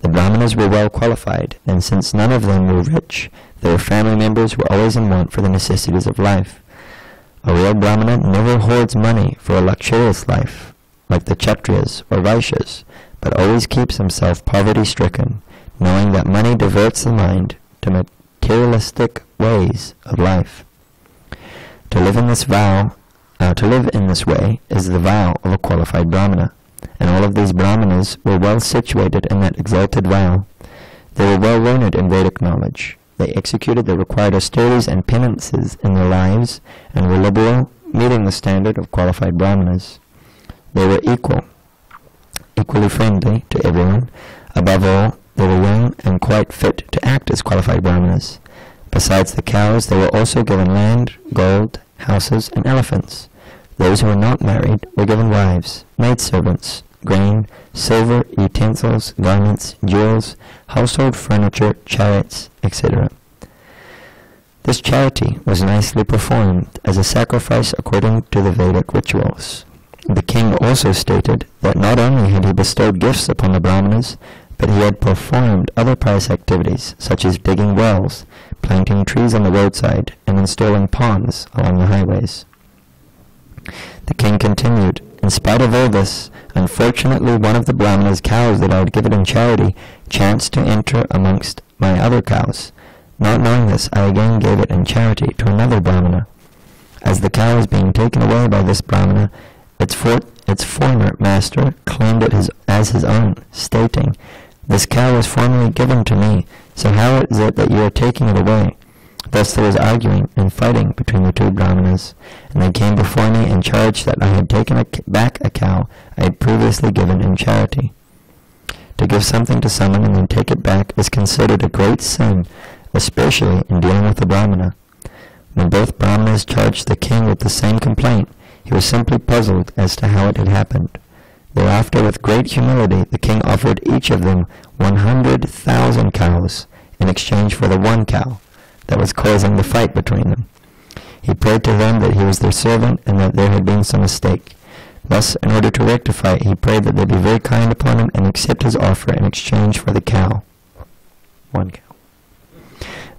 The brahmanas were well qualified, and since none of them were rich, their family members were always in want for the necessities of life. A real brahmana never hoards money for a luxurious life, like the Kshatriyas or Vaishyas, but always keeps himself poverty-stricken, knowing that money diverts the mind to materialistic ways of life. To live in this way is the vow of a qualified brahmana, and all of these brahmanas were well situated in that exalted vow. They were well learned in Vedic knowledge. They executed the required austerities and penances in their lives, and were liberal, meeting the standard of qualified brahmanas. They were equally friendly to everyone. Above all, they were young and quite fit to act as qualified brahmanas. Besides the cows, they were also given land, gold, houses, and elephants. Those who were not married were given wives, maidservants, grain, silver, utensils, garments, jewels, household furniture, chariots, etc. This charity was nicely performed as a sacrifice according to the Vedic rituals. The king also stated that not only had he bestowed gifts upon the brahmanas, but he had performed other pious activities, such as digging wells, planting trees on the roadside, and installing ponds along the highways. The king continued, "In spite of all this, unfortunately one of the brahmanas' cows that I had given in charity chanced to enter amongst my other cows. Not knowing this, I again gave it in charity to another brahmana. As the cow was being taken away by this brahmana, its former master claimed it as his own, stating, 'This cow was formerly given to me, so how is it that you are taking it away?' Thus there was arguing and fighting between the two brahmanas, and they came before me and charged that I had taken back a cow I had previously given in charity. To give something to someone and then take it back is considered a great sin, especially in dealing with a brahmana. When both brahmanas charged the king with the same complaint, he was simply puzzled as to how it had happened. Thereafter, with great humility, the king offered each of them 100,000 cows in exchange for the one cow that was causing the fight between them. He prayed to them that he was their servant and that there had been some mistake. Thus, in order to rectify it, he prayed that they be very kind upon him and accept his offer in exchange for the cow. One cow.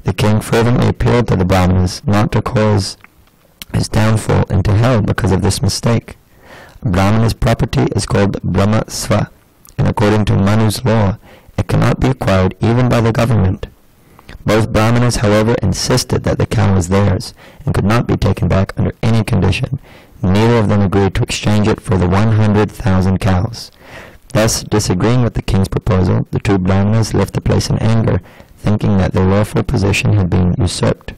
The king fervently appealed to the brahmanas not to cause his downfall into hell because of this mistake. A brahmana's property is called brahmasva, and according to Manu's law, it cannot be acquired even by the government. Both brahmanas, however, insisted that the cow was theirs and could not be taken back under any condition. Neither of them agreed to exchange it for the 100,000 cows. Thus, disagreeing with the king's proposal, the two brahmanas left the place in anger, thinking that their lawful position had been usurped.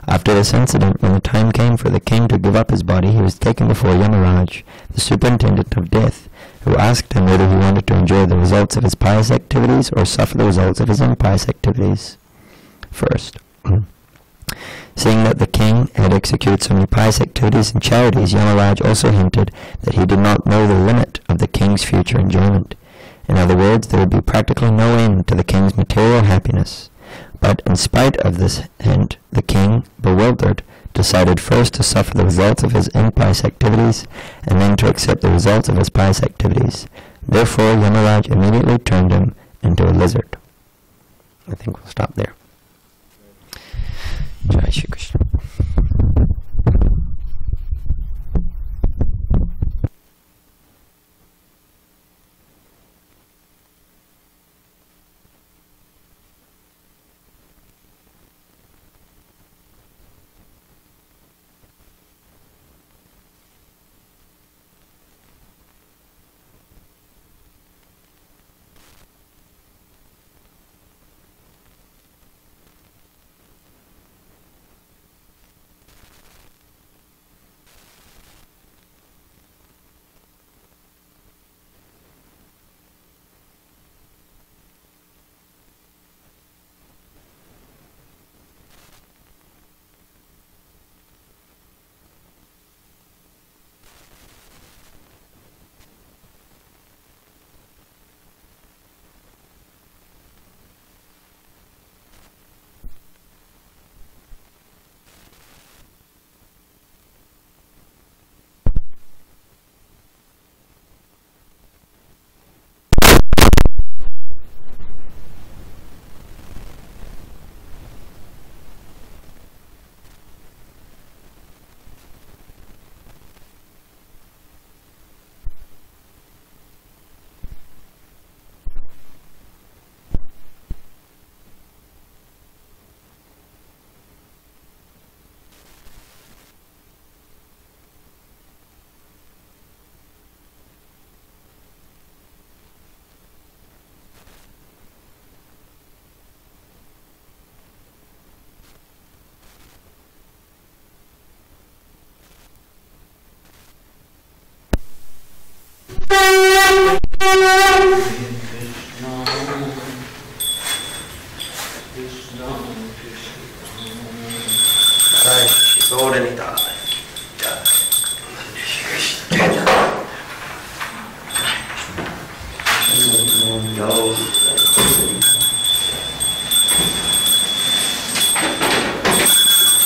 After this incident, when the time came for the king to give up his body, he was taken before Yamaraj, the superintendent of death, who asked him whether he wanted to enjoy the results of his pious activities or suffer the results of his impious activities first. Seeing that the king had executed so many pious activities and charities, Yamaraj also hinted that he did not know the limit of the king's future enjoyment. In other words, there would be practically no end to the king's material happiness. But in spite of this hint, the king, bewildered, decided first to suffer the results of his impious activities, and then to accept the results of his pious activities. Therefore, Yamaraj immediately turned him into a lizard. I think we'll stop there. Jai Shri Krishna.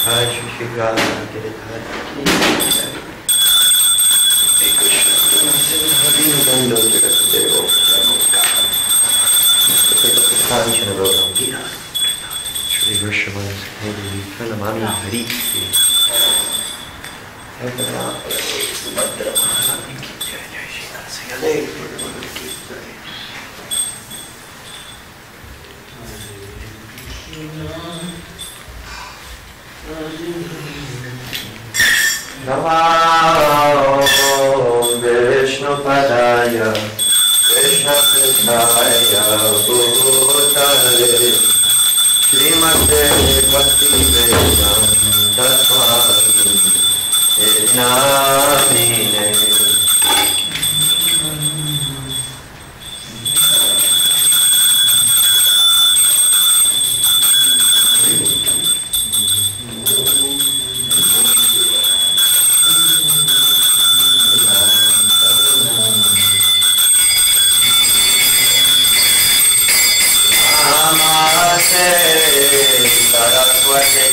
Hare Krishna. Dando Jagatadeo Namaskar. Kanchana Rodam Gita. Shri Vrishabhas Hari Pranamani Hari. Bhadra Maharani Ki Jai Jai Shri Narasimha Bhagavad Ki Jai. Namo Vishnu Padaya Krishna Prithaya Bhutale Srimate Bhakti Vedanta Swami Namine. Saraswati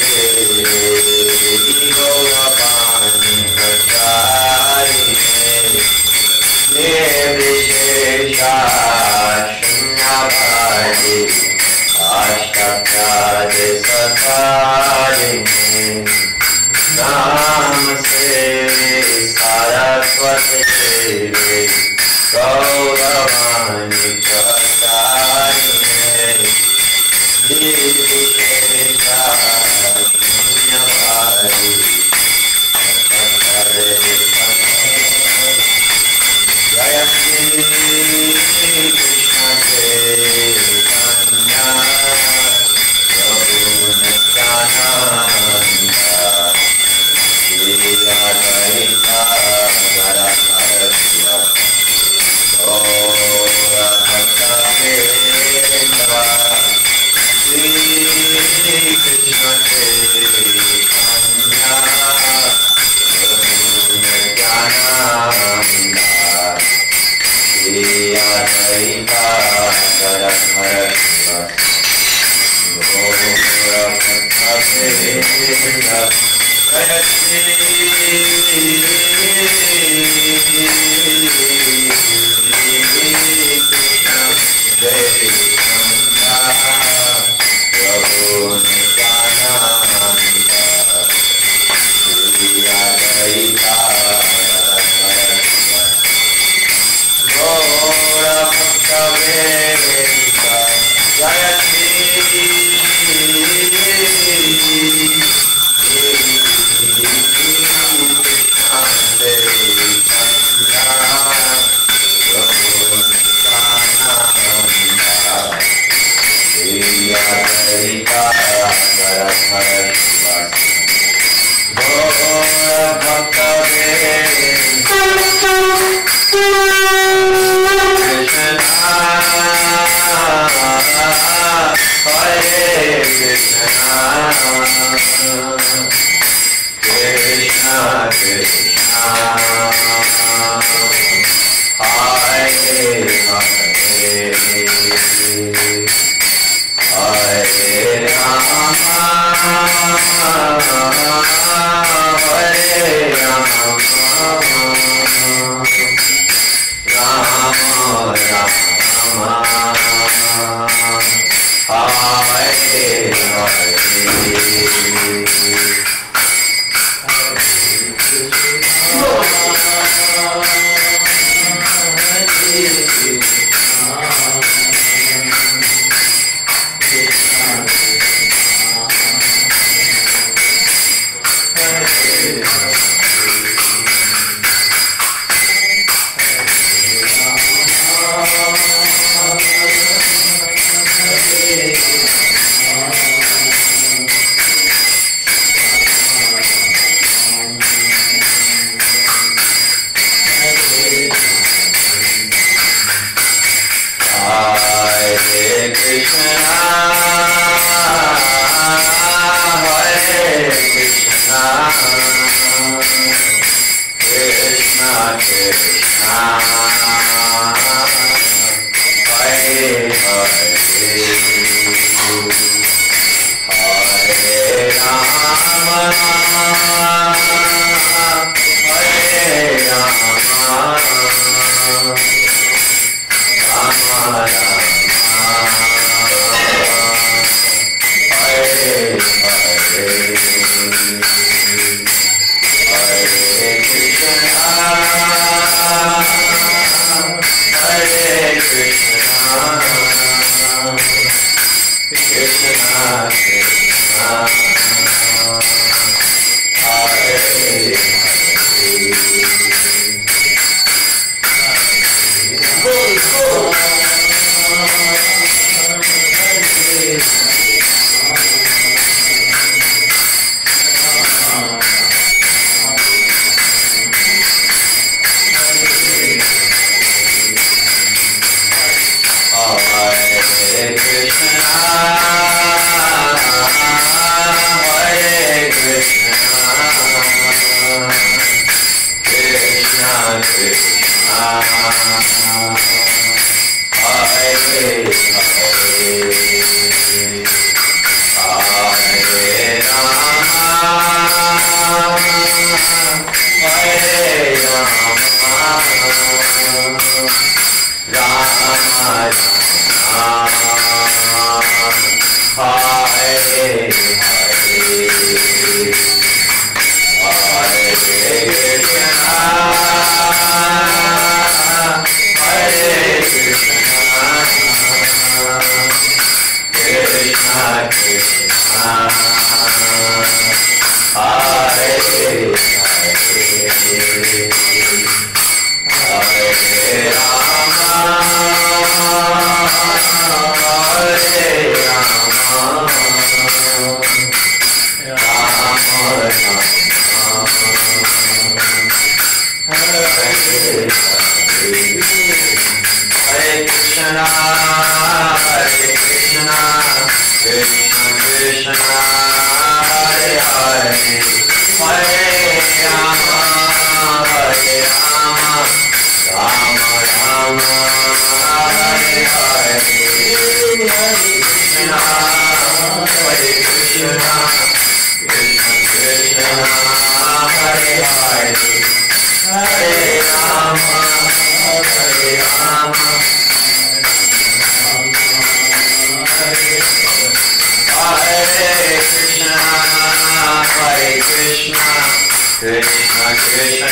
Krishna Krishna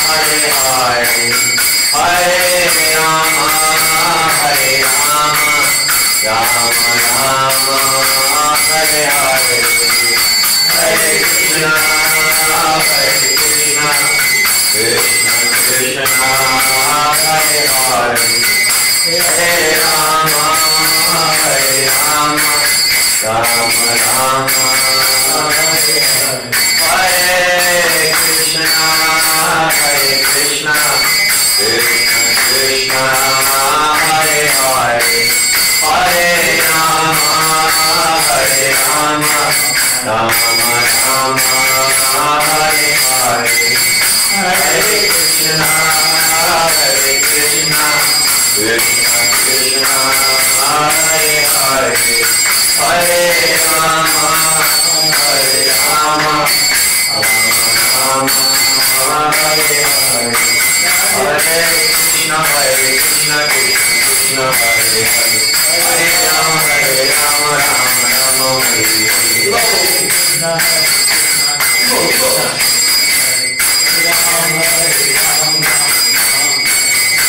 Hare Hare Hare Rama Hare Rama Rama Rama Hare Hare Hare Krishna Krishna Krishna Hare Hare Hare Rama Hare Rama Rama Rama Hare Hare Hare Krishna Krishna Krishna Hare Hare Hare Rama Hare Rama Rama Rama Hare Hare Hare Krishna Krishna Krishna Krishna Hare Hare Hare Rama Hare Rama Rama Rama Hare Hare Hare Krishna Krishna Krishna Hare Hare Hare Rama Rama Rama Hare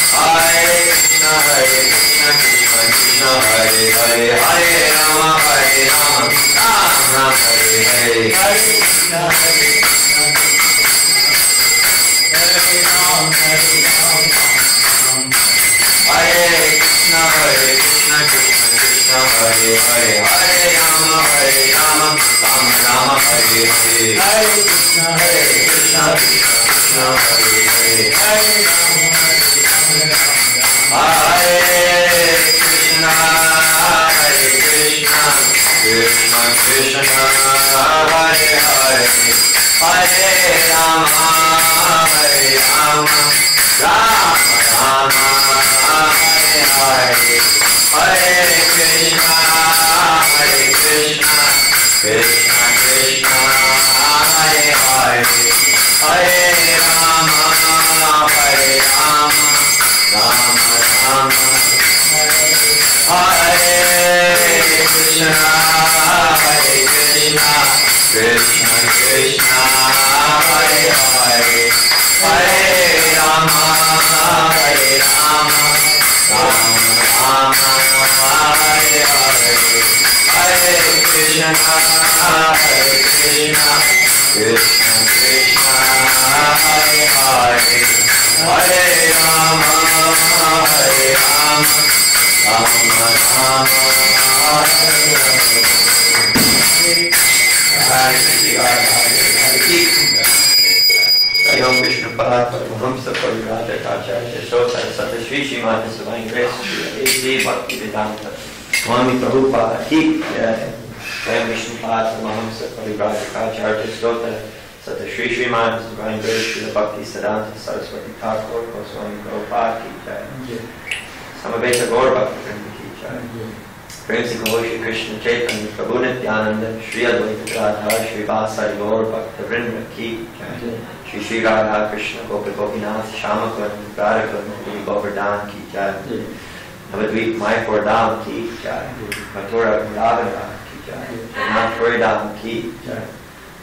Hare Krishna Krishna Krishna Hare Hare Hare Rama Rama Rama Hare Hare Hare Krishna Krishna Krishna Hare Hare Hare Rama Rama Rama Hare Hare Hare Krishna Krishna Krishna Hare Hare Hare Rama Hare Krishna Krishna Krishna Hare Hare Hare Rama Rama Rama Hare Hare Hare Krishna Krishna Krishna Hare Hare Hare Rama Rama Rama Rama Hare Krishna Krishna Krishna Hare Hare Hare Rama Rama Rama Hare Hare Hare Krishna Krishna Krishna Hare Hare Hare Rama Rama Rama Hare Om Vishnu Pad Paramahamsa Parivrata Acharya Sota Sata Shri Srimad Savine Grace Shri Bhakti Vedanta Swami Prabhupada Ki Om Vishnu Pad Paramahamsa Parivrata Acharya Sota Sata Shri Srimad Savine Grace Shri Bhakti Siddhanta Saraswati Thakur Swami Prabhupada Ki Samaveta Gaur Bhakti Vrinda Ki Prem Se Kho Shri Krishna Chaitanya Prabhu Nityananda Shri Advaita Radha Shri Vasari Gaur Bhakti Vrinda Ki Shri Shri Radha Krishna Gopal Gopinath Shama Kun Radha Kun Guru Govardhan Ki Jai Navadvip Mayapur Dham Ki Jai Mathura Vrindavan Ki Jai Jagannath Puri Dham Ki Jai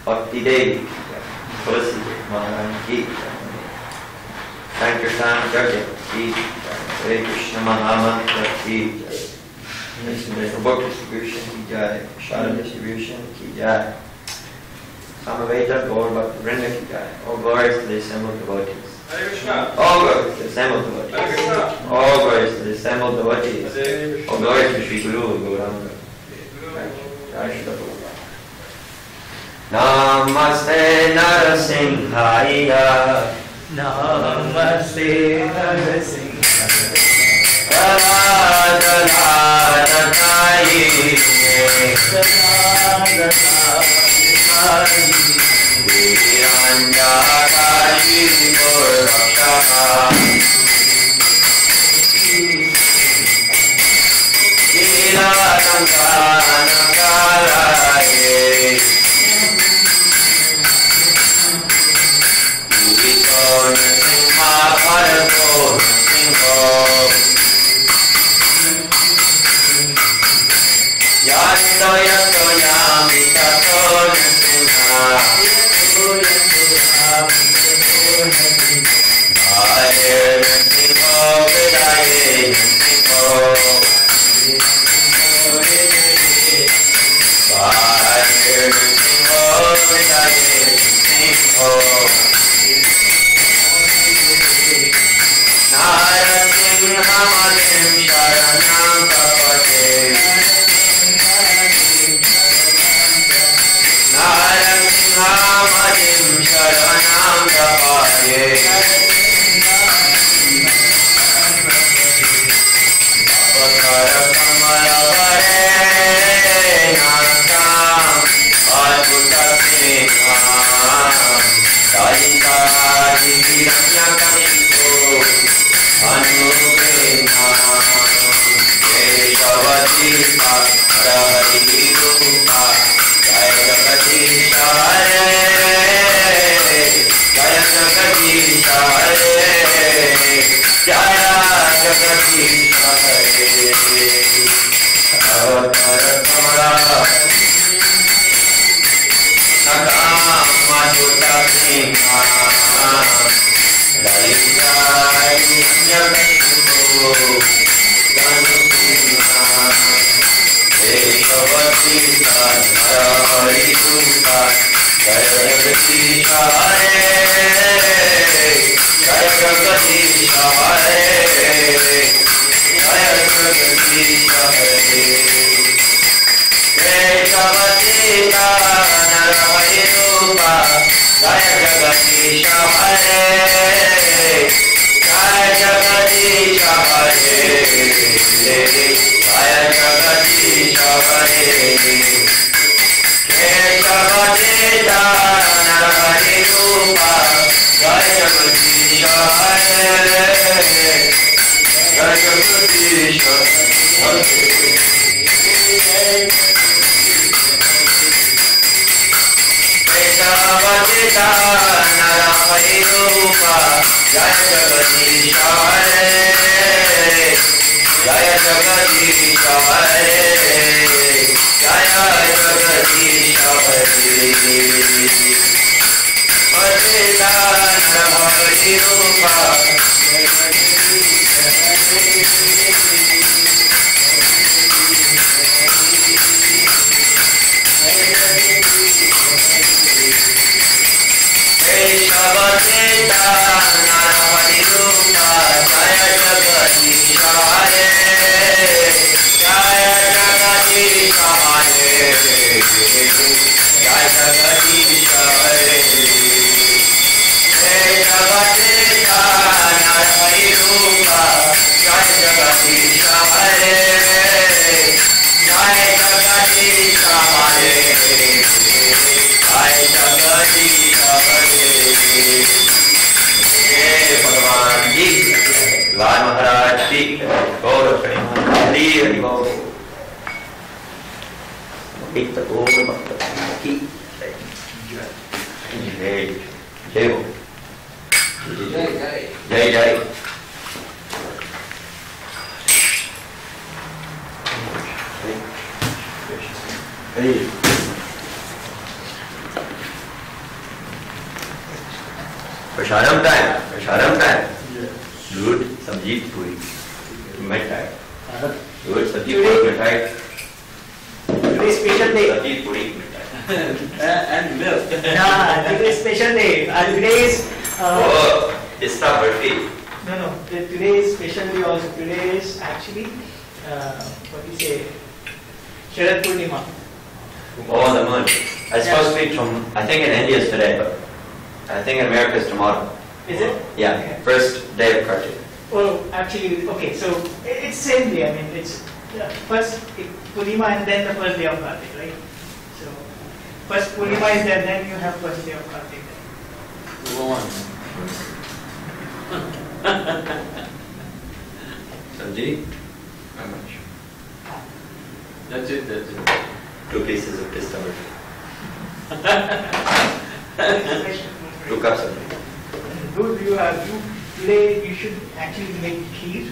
Bhakti Devi Ki Jai Tulsi Maharani Ki Jai Sankirtan Jagya Ki Jai Hare Krishna Mahamantra Ki Jai For book distribution Ki Jai Shara distribution Ki Jai Samaveta Gaur Bhakti Vrinda Ki Jai. All glories to the assembled devotees. Hare Krishna. All glories to the assembled devotees. Hare Krishna. All glories to the assembled devotees. All glories to Sri Guru Gauranga. Jai Shri Prabhupada. Namaste Narasimhaya. Namaste Narasimhaya. Radha Radha Kai. Yato yato yami tato nasinha. Jaya Jagadisha Hare, Jaya Jagadisha Hare, Jaya Jagadisha Hare. Patitanam Harirupa, Lai Maharaj Ki Gaurav Prema Hari Hari Bol Gita Gaurav Ki Jai Jai Ho Jai Jai Hari Prashadam time. Good, sabji, puri. Mithai. Good, sabji, puri, mithai. Today's special day. Sabji, puri, mithai. And milk. Today's special day. Today's. Oh, it's not birthday. No. Today's special day also. Today is actually, what do you say? Sharad Purnima. Oh, the moon. It's supposed to be I think in India is today, but I think in America is tomorrow. Is it? Yeah, Okay. first day of Kartik. Oh, actually, okay, so it's same day. I mean, it's first Purnima and then the first day of Kartik, right? So first Purnima is there, then you have first day of Kartik. Sabji? How much? That's it. 2 pieces of pista birthday. 2 cups of milk. Dude, today you should actually make kheer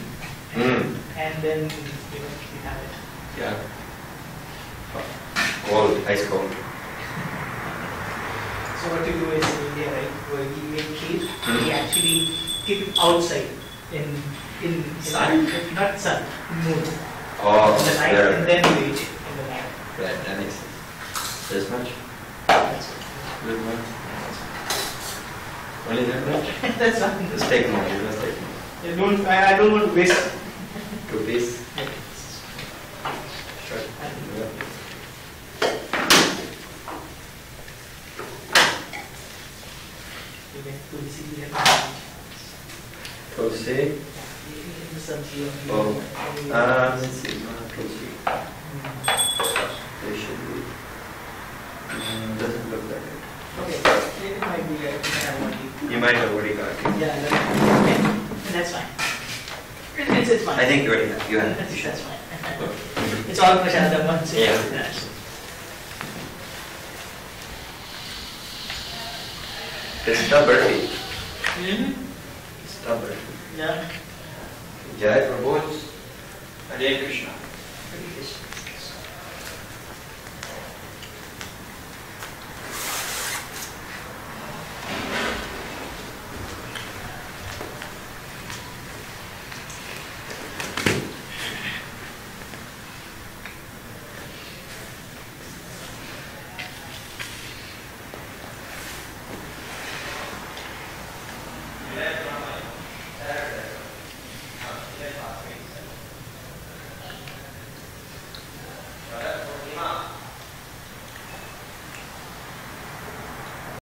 and then you have it. Yeah. Cold, ice cold. So what you do is in India, right, where we make kheer, we actually keep it outside in Sun? not sun, moon. Oh, In the night there. and then we eat it in the night. Right, that makes sense. This much? That's it. This much? Only that much? That's fine. Just take more, just take more. I don't want to waste. 2 pieces? Sure. Tulsi? Oh, let's see, Tulsi. They should be. Doesn't look like it. Okay, it might be You might have already got it. yeah, okay. That's fine. It's fine. I think you already have. You have. That's You should. fine. It's all prashadam once. Yeah. Krishna birthday. Krishna birthday. Yeah. Jai Prabhu. Hare Krishna. Pretty good.